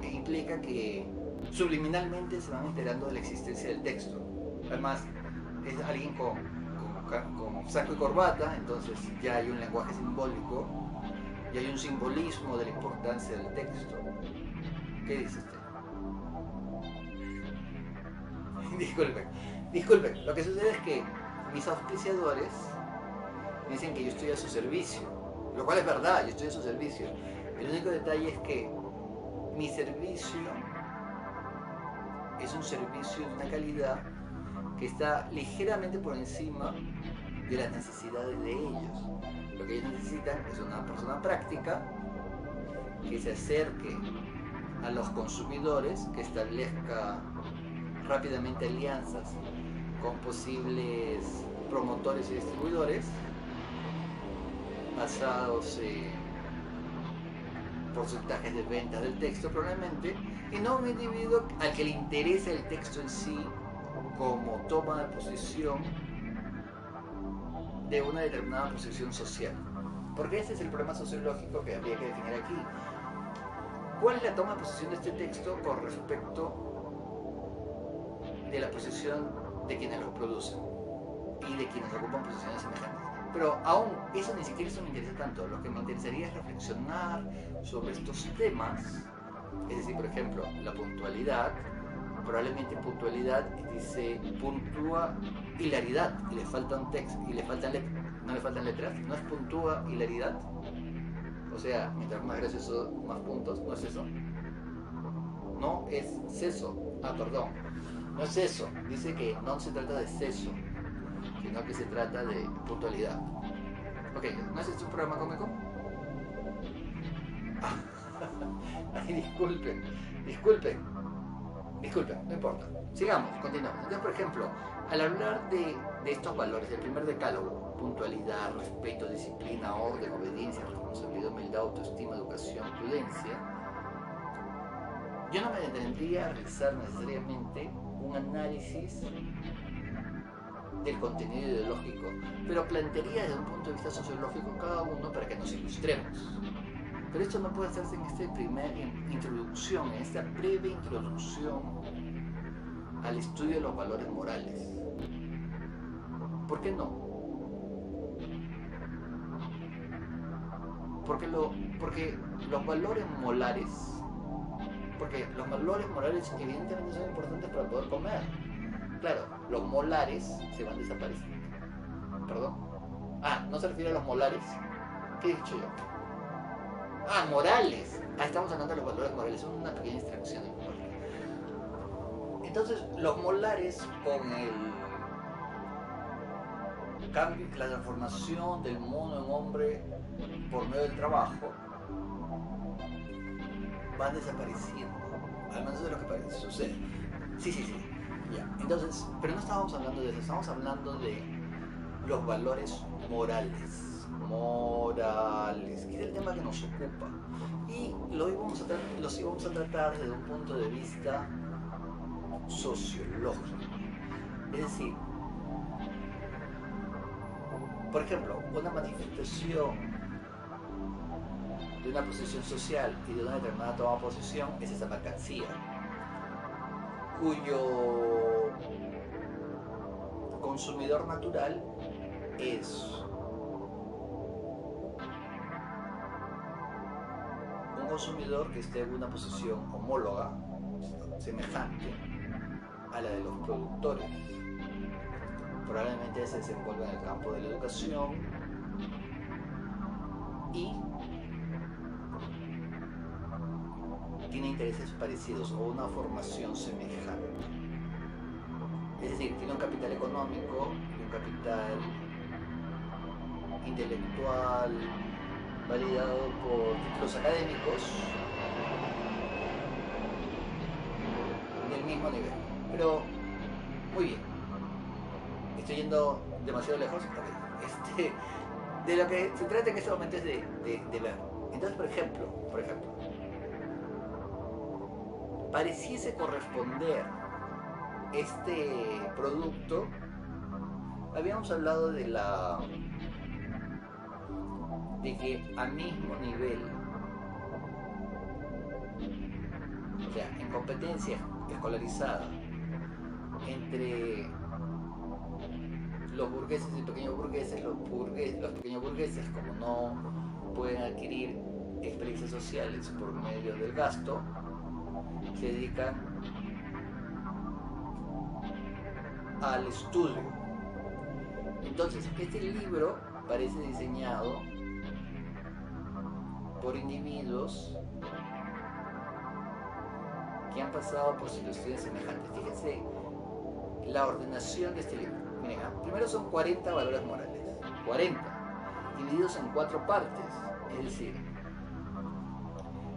implica que subliminalmente se van enterando de la existencia del texto. Además, es alguien con saco y corbata, entonces ya hay un lenguaje simbólico y hay un simbolismo de la importancia del texto. ¿Qué dice usted? Disculpen, lo que sucede es que mis auspiciadores me dicen que yo estoy a su servicio, lo cual es verdad, yo estoy a su servicio. El único detalle es que mi servicio es un servicio de una calidad que está ligeramente por encima de las necesidades de ellos. Lo que ellos necesitan es una persona práctica que se acerque a los consumidores, que establezca rápidamente alianzas con posibles promotores y distribuidores basados en porcentajes de ventas del texto probablemente, y no un individuo al que le interesa el texto en sí como toma de posición de una determinada posición social. Porque ese es el problema sociológico que habría que definir aquí. ¿Cuál es la toma de posición de este texto con respecto de la posición de quienes lo producen y de quienes ocupan posiciones semejantes? Pero aún eso ni siquiera me interesa tanto. Lo que me interesaría es reflexionar sobre estos temas. Es decir, por ejemplo, la puntualidad. Probablemente puntualidad dice puntúa hilaridad y le falta un texto y no le faltan letras. No es puntúa hilaridad. O sea, mientras más gracioso, más puntos. ¿No es eso? No es seso. Perdón. No es eso. Dice que no se trata de seso, sino que se trata de puntualidad. Ok, ¿no es esto un programa cómico? Ay, disculpen, no importa. Sigamos, continuamos. Entonces, por ejemplo, al hablar de estos valores, del primer decálogo, puntualidad, respeto, disciplina, orden, obediencia, responsabilidad, humildad, autoestima, educación, prudencia, yo no me detendría a realizar necesariamente un análisis del contenido ideológico, pero plantearía desde un punto de vista sociológico cada uno para que nos ilustremos. Pero esto no puede hacerse en esta primera introducción, en esta breve introducción al estudio de los valores morales. ¿Por qué no? Porque los valores morales, evidentemente son importantes para poder comer. Claro, los molares se van desapareciendo. ¿Perdón? ¿No se refiere a los molares? ¿Qué he dicho yo? Morales. Estamos hablando de los valores morales, son una pequeña extracción de valores. Entonces, los molares con el cambio, la transformación del mono en hombre por medio del trabajo, van desapareciendo, al menos de lo que parece suceder. Sí. Ya. Entonces, pero no estábamos hablando de eso, estamos hablando de los valores morales, que es el tema que nos ocupa. Y los íbamos a tratar desde un punto de vista sociológico. Es decir, por ejemplo, una manifestación de una posición social y de una determinada toma de posición es esa mercancía, cuyo consumidor natural es un consumidor que esté en una posición homóloga, semejante a la de los productores. Probablemente se desenvuelve en el campo de la educación y tiene intereses parecidos o una formación semejante. Es decir, tiene un capital económico y un capital intelectual validado por títulos académicos del mismo nivel. Pero, muy bien. Estoy yendo demasiado lejos. Okay. De lo que se trata en este momento es de ver. Entonces, por ejemplo, pareciese corresponder este producto. Habíamos hablado de que al mismo nivel, o sea, en competencia escolarizada entre los burgueses y pequeños burgueses, los pequeños burgueses, como no pueden adquirir experiencias sociales por medio del gasto, se dedican al estudio. Entonces, este libro parece diseñado por individuos que han pasado por situaciones semejantes. Fíjense la ordenación de este libro. Miren, primero son 40 valores morales, 40, divididos en 4 partes, es decir,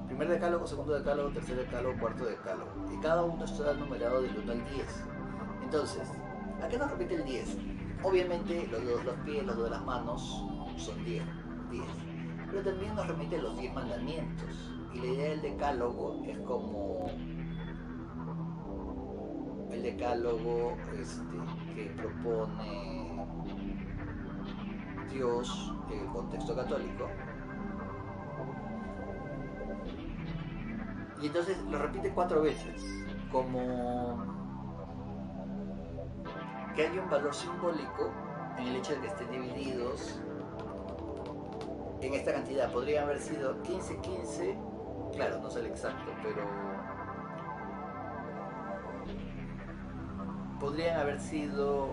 primer decálogo, segundo decálogo, tercer decálogo, cuarto decálogo, y cada uno está numerado del 1 al 10. Entonces, ¿a qué nos repite el 10? Obviamente los dedos de los pies, los dedos de las manos son 10, pero también nos remite los 10 mandamientos, y la idea del decálogo es como el decálogo que propone Dios en el contexto católico. Y entonces lo repite 4 veces, como que hay un valor simbólico en el hecho de que estén divididos en esta cantidad. Podría haber sido 15, claro, no sé el exacto, pero podrían haber sido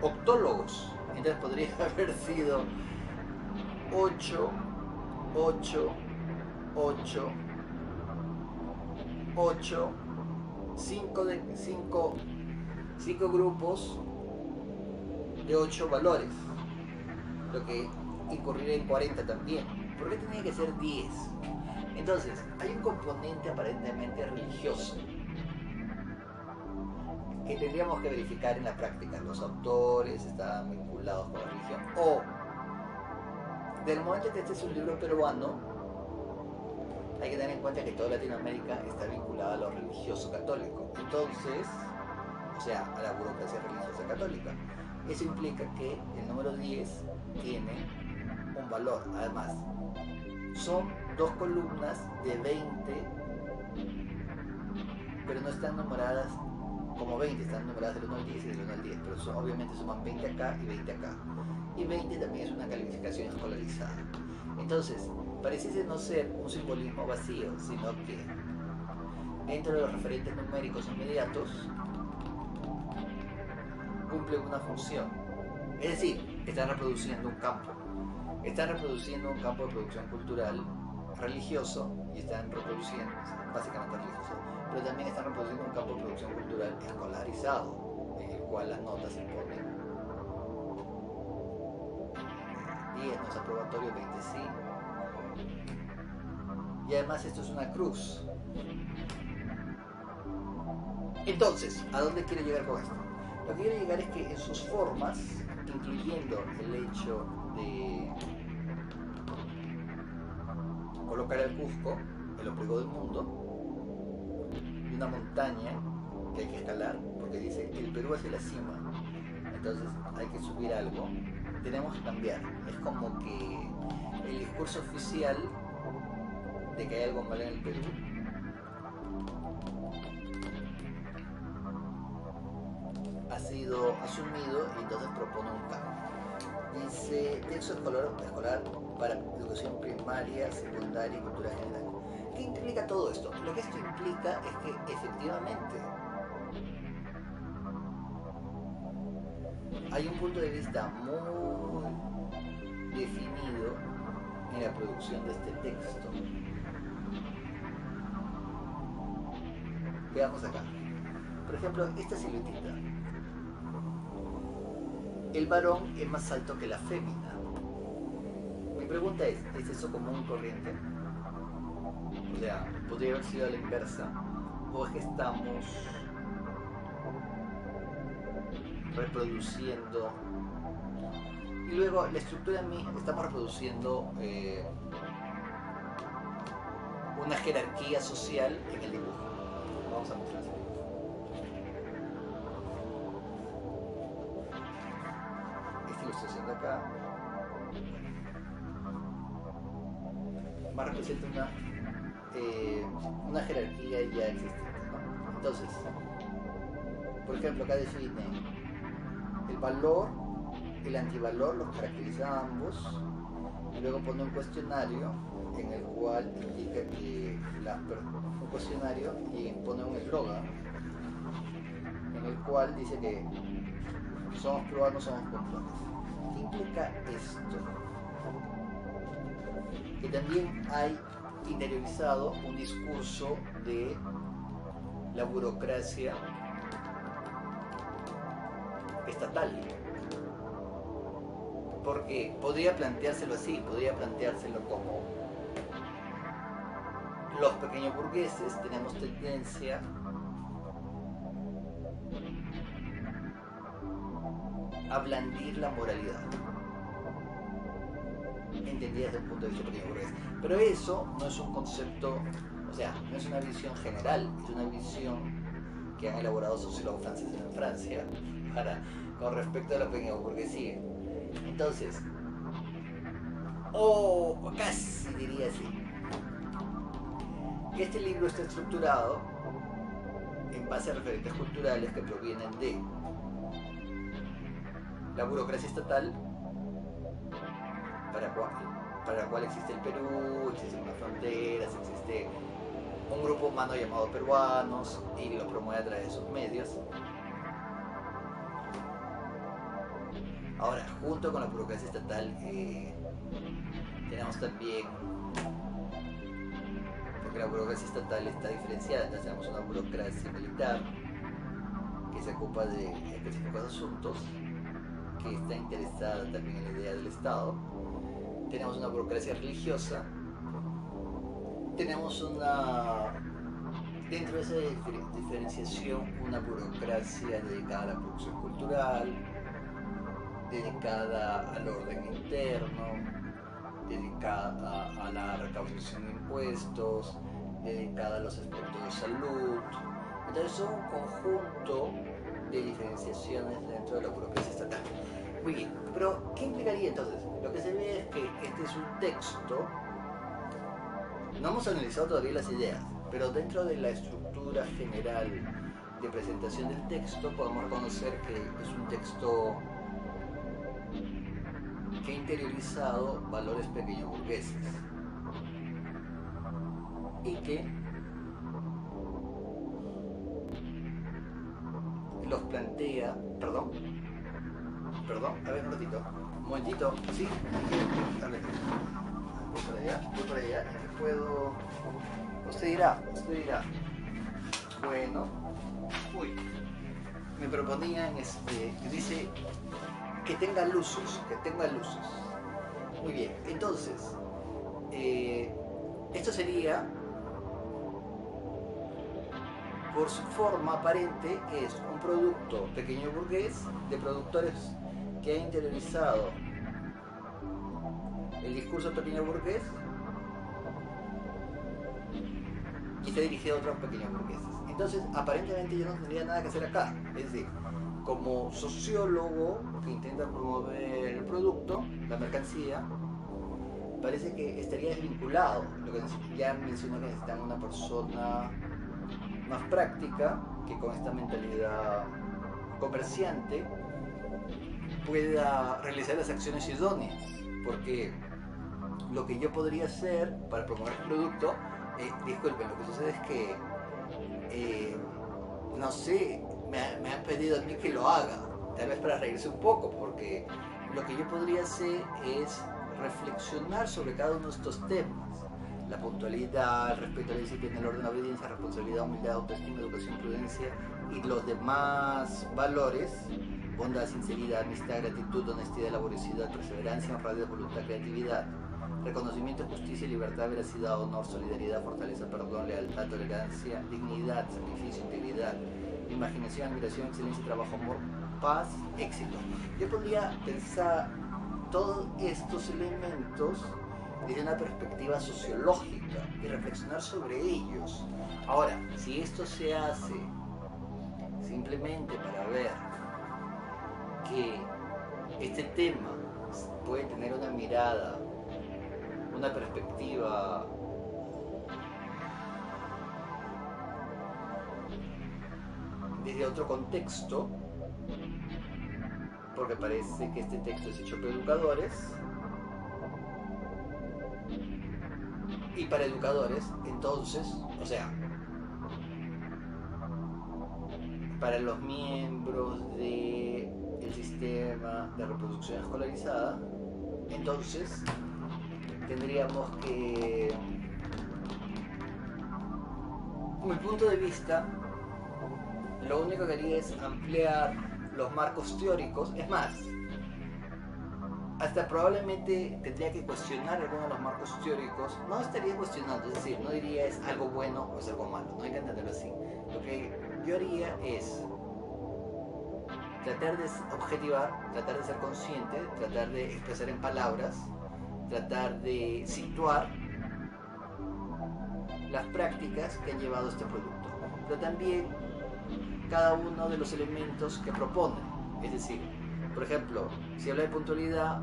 octólogos. Entonces podría haber sido 8, 5 grupos de 8 valores, lo que incurriría en 40 también. ¿Por qué tenía que ser 10? Entonces, hay un componente aparentemente religioso que tendríamos que verificar en la práctica. Los autores estaban vinculados con la religión, o del momento que este es un libro peruano, hay que tener en cuenta que toda Latinoamérica está vinculada a lo religioso católico. Entonces, o sea, a la burocracia religiosa católica. Eso implica que el número 10 tiene un valor. Además, son dos columnas de 20, pero no están numeradas como 20, están numeradas del 1 al 10 y del 1 al 10, pero obviamente suman 20 acá y 20 acá. Y 20 también es una calificación escolarizada. Entonces, pareciese no ser un simbolismo vacío, sino que dentro de los referentes numéricos inmediatos cumple una función. Es decir, están reproduciendo un campo. Están reproduciendo un campo de producción cultural religioso y están reproduciendo, básicamente religioso, pero también están reproduciendo un campo de producción cultural escolarizado, en el cual las notas se ponen 10 no es aprobatorio, 20 sí. Y además esto es una cruz. Entonces, ¿a dónde quiero llegar con esto? Lo que quiero llegar es que en sus formas, incluyendo el hecho de colocar al Cusco, el ombligo del mundo, y una montaña que hay que escalar, porque dice el Perú hacia la cima, entonces hay que subir algo, tenemos que cambiar. Es como que el discurso oficial de que hay algo mal en el Perú ha sido asumido y entonces propone un cambio. Dice texto escolar para educación primaria, secundaria y cultura general. ¿Qué implica todo esto? Lo que esto implica es que efectivamente hay un punto de vista muy definido en la producción de este texto. Veamos acá. Por ejemplo, esta siluetita. El varón es más alto que la fémina. Mi pregunta es eso común y corriente? O sea, ¿podría haber sido a la inversa? ¿O es que estamos reproduciendo? Y luego, la estructura misma, estamos reproduciendo una jerarquía social en el dibujo. Vamos a mostrar. Esta ilustración de acá representa una jerarquía ya existente, ¿no? Entonces, por ejemplo, acá define el valor, el antivalor, los caracteriza a ambos, y luego pone un cuestionario en el cual indica que un cuestionario y pone un eslogan en el cual dice que somos peruanos, somos puntuales. ¿Qué implica esto? Que también hay interiorizado un discurso de la burocracia estatal. Porque podría planteárselo así, podría planteárselo como los pequeños burgueses tenemos tendencia a blandir la moralidad, entendida desde un punto de vista pequeño burgués. Pero eso no es un concepto, o sea, no es una visión general, es una visión que han elaborado sociólogos franceses en Francia con respecto a la pequeña burguesía. Entonces, o casi diría así, que este libro está estructurado en base a referentes culturales que provienen de la burocracia estatal, para la cual existe el Perú, existen unas fronteras, existe un grupo humano llamado peruanos y lo promueve a través de sus medios. Ahora, junto con la burocracia estatal, tenemos también, porque la burocracia estatal está diferenciada, entonces tenemos una burocracia militar que se ocupa de específicos asuntos, que está interesada también en la idea del Estado. Tenemos una burocracia religiosa, tenemos dentro de esa diferenciación, una burocracia dedicada a la producción cultural, dedicada al orden interno, dedicada a la recaudación de impuestos, dedicada a los aspectos de salud. Entonces son un conjunto de diferenciaciones dentro de la burocracia estatal. Muy bien, pero ¿qué implicaría entonces? Lo que se ve es que este es un texto, no hemos analizado todavía las ideas, pero dentro de la estructura general de presentación del texto podemos reconocer que es un texto que ha interiorizado valores pequeño burgueses y que los plantea, perdón, a ver un ratito, un momentito, sí, a ver, voy para allá, y puedo, usted dirá, bueno, uy, me proponían, dice, que tenga luces, muy bien, entonces, esto sería, por su forma aparente, es un producto pequeño burgués de productores que ha interiorizado el discurso pequeño burgués y está dirigido a otros pequeños burgueses. Entonces, aparentemente yo no tendría nada que hacer acá. Es decir, como sociólogo que intenta promover el producto, la mercancía, parece que estaría desvinculado. Lo que ya mencioné que necesitan una persona más práctica, que con esta mentalidad comerciante pueda realizar las acciones idóneas, porque lo que yo podría hacer para promover el producto, disculpen, lo que sucede es que no sé, me han pedido a mí que lo haga, tal vez para reírse un poco, porque lo que yo podría hacer es reflexionar sobre cada uno de estos temas: la puntualidad, el respeto a la disciplina, el orden, la obediencia, responsabilidad, humildad, autoestima, educación, prudencia y los demás valores: bondad, sinceridad, amistad, gratitud, honestidad, laboriosidad, perseverancia, honradez, voluntad, creatividad, reconocimiento, justicia, libertad, veracidad, honor, solidaridad, fortaleza, perdón, lealtad, tolerancia, dignidad, sacrificio, integridad, imaginación, admiración, excelencia, trabajo, amor, paz, éxito. Yo podría pensar todos estos elementos desde una perspectiva sociológica y reflexionar sobre ellos. Ahora, si esto se hace simplemente para ver que este tema puede tener una mirada, una perspectiva desde otro contexto, porque parece que este texto es hecho por educadores y para educadores, entonces, o sea, para los miembros del sistema de reproducción escolarizada, entonces tendríamos que, mi punto de vista, lo único que haría es ampliar los marcos teóricos. Es más, hasta probablemente tendría que cuestionar algunos de los marcos teóricos. No estaría cuestionando, es decir, no diría es algo bueno o es algo malo, no hay que entenderlo así. Lo que yo haría es tratar de objetivar, tratar de ser consciente, tratar de expresar en palabras, tratar de situar las prácticas que han llevado a este producto, pero también cada uno de los elementos que proponen. Es decir, por ejemplo, si habla de puntualidad,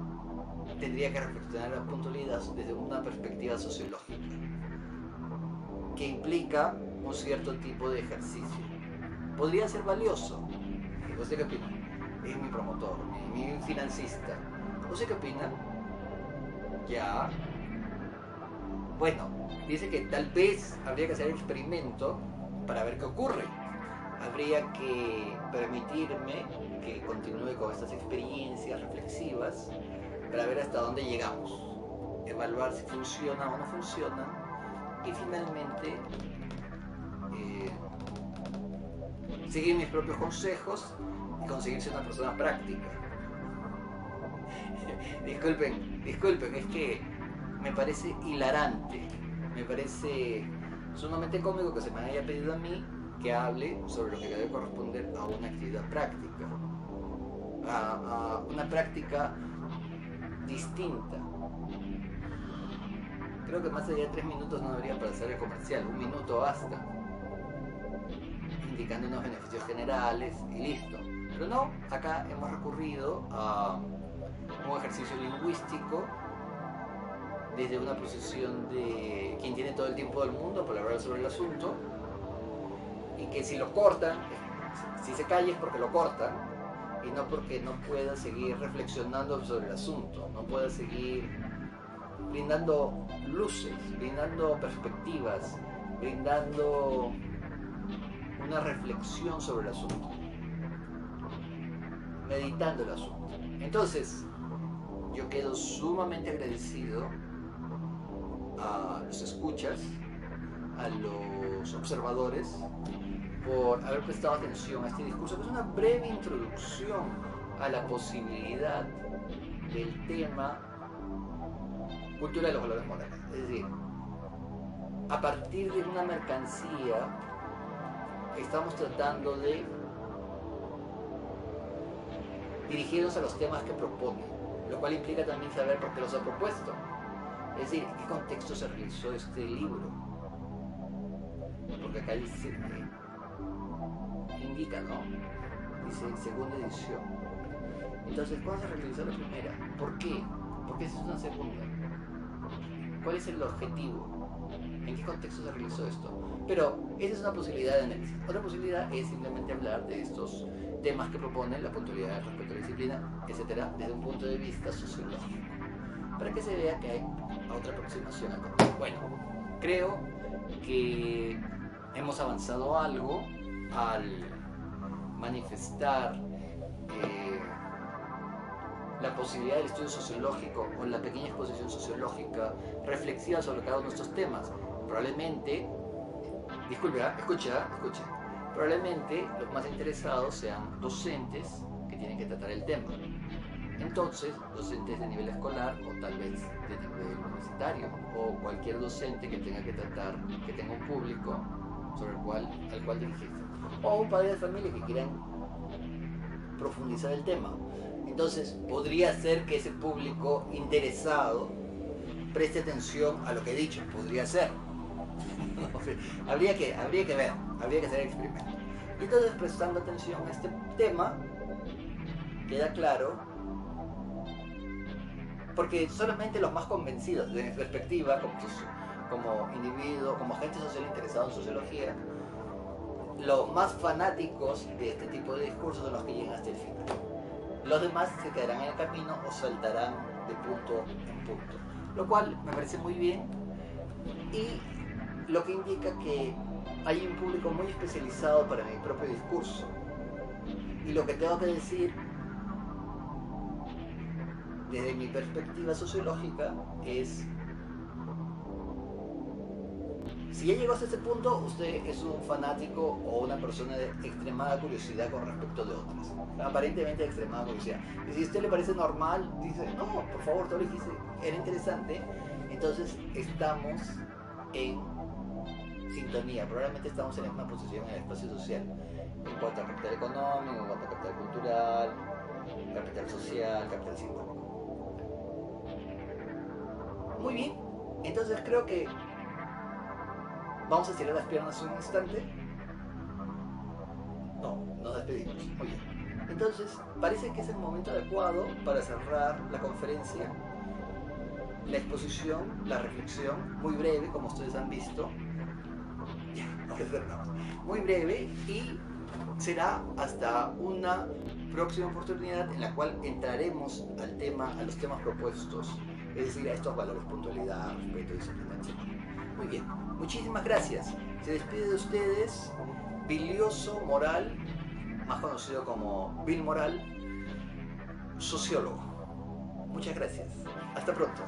tendría que reflexionar la puntualidad desde una perspectiva sociológica, que implica un cierto tipo de ejercicio. Podría ser valioso. ¿Usted qué opina? Es mi promotor, mi financista. ¿Usted qué opina? Ya. Bueno, dice que tal vez habría que hacer el experimento para ver qué ocurre. Habría que permitirme que continúe con estas experiencias reflexivas para ver hasta dónde llegamos, evaluar si funciona o no funciona y finalmente seguir mis propios consejos y conseguirse una persona práctica. disculpen, es que me parece hilarante, me parece sumamente cómico que se me haya pedido a mí que hable sobre lo que debe corresponder a una actividad práctica, a una práctica distinta. Creo que más allá de 3 minutos no debería parecer el comercial, 1 minuto basta, indicando unos beneficios generales y listo. Pero no, acá hemos recurrido a un ejercicio lingüístico desde una posición de quien tiene todo el tiempo del mundo para hablar sobre el asunto, y que si lo cortan, si se calla es porque lo cortan, y no porque no pueda seguir reflexionando sobre el asunto, no pueda seguir brindando luces, brindando perspectivas, brindando una reflexión sobre el asunto, meditando el asunto. Entonces, yo quedo sumamente agradecido a los escuchas, a los observadores, por haber prestado atención a este discurso, que es una breve introducción a la posibilidad del tema cultura de los valores morales. Es decir, a partir de una mercancía estamos tratando de dirigirnos a los temas que propone, lo cual implica también saber por qué los ha propuesto. Es decir, en qué contexto se realizó este libro. Porque acá dice, indica, ¿no? Dice segunda edición. Entonces, ¿cuándo se realizó la primera? ¿Por qué? ¿Por qué es una segunda? ¿Cuál es el objetivo? ¿En qué contexto se realizó esto? Pero esa es una posibilidad de análisis. Otra posibilidad es simplemente hablar de estos temas que proponen la puntualidad, el respeto a la disciplina, etcétera, desde un punto de vista sociológico, para que se vea que hay otra aproximación al tema. Bueno, creo que hemos avanzado algo al manifestar la posibilidad del estudio sociológico o la pequeña exposición sociológica reflexiva sobre cada uno de estos temas. Probablemente, disculpe, escucha, probablemente los más interesados sean docentes que tienen que tratar el tema. Entonces, docentes de nivel escolar o tal vez de nivel universitario, o cualquier docente que tenga que tratar, que tenga un público al cual dirigirse, o un padre de familia que quieran profundizar el tema. Entonces, podría ser que ese público interesado preste atención a lo que he dicho, podría ser. habría que ver, habría que hacer el experimento. Y entonces, prestando atención a este tema, queda claro, porque solamente los más convencidos, de mi perspectiva, como individuo, como agente social interesado en sociología, los más fanáticos de este tipo de discursos son los que llegan hasta el final. Los demás se quedarán en el camino o saltarán de punto en punto, lo cual me parece muy bien, y lo que indica que hay un público muy especializado para mi propio discurso. Y lo que tengo que decir desde mi perspectiva sociológica es: si ya llegó hasta este punto, usted es un fanático o una persona de extremada curiosidad con respecto de otras. Aparentemente de extremada curiosidad. Y si a usted le parece normal, dice, no, por favor, todo lo que hice era interesante, entonces estamos en sintonía. Probablemente estamos en la misma posición en el espacio social. En cuanto a capital económico, en cuanto a capital cultural, capital social, capital simbólico. Muy bien, entonces creo que vamos a estirar las piernas un instante. No, nos despedimos. Muy bien. Entonces, parece que es el momento adecuado para cerrar la conferencia, la exposición, la reflexión, muy breve, como ustedes han visto. Ya, ahora cerramos. Muy breve, y será hasta una próxima oportunidad en la cual entraremos al tema, a los temas propuestos, es decir, a estos valores: puntualidad, respeto, disciplina, etc. Muy bien. Muchísimas gracias. Se despide de ustedes Bilioso Moral, más conocido como Bill Moral, sociólogo. Muchas gracias. Hasta pronto.